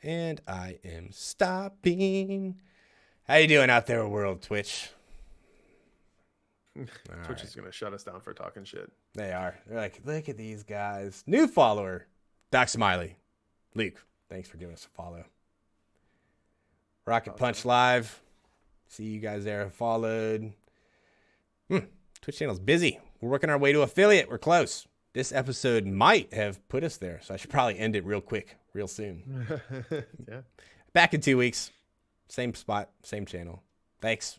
And I am stopping. How you doing out there, world Twitch? Twitch is going to shut us down for talking shit. They are. They're like, look at these guys. New follower, Doc Smiley. Luke, thanks for giving us a follow. Rocket Punch Live. See you guys there have followed. Twitch channel's busy. We're working our way to affiliate. We're close. This episode might have put us there, so I should probably end it real quick, real soon. Yeah. Back in 2 weeks. Same spot, same channel. Thanks.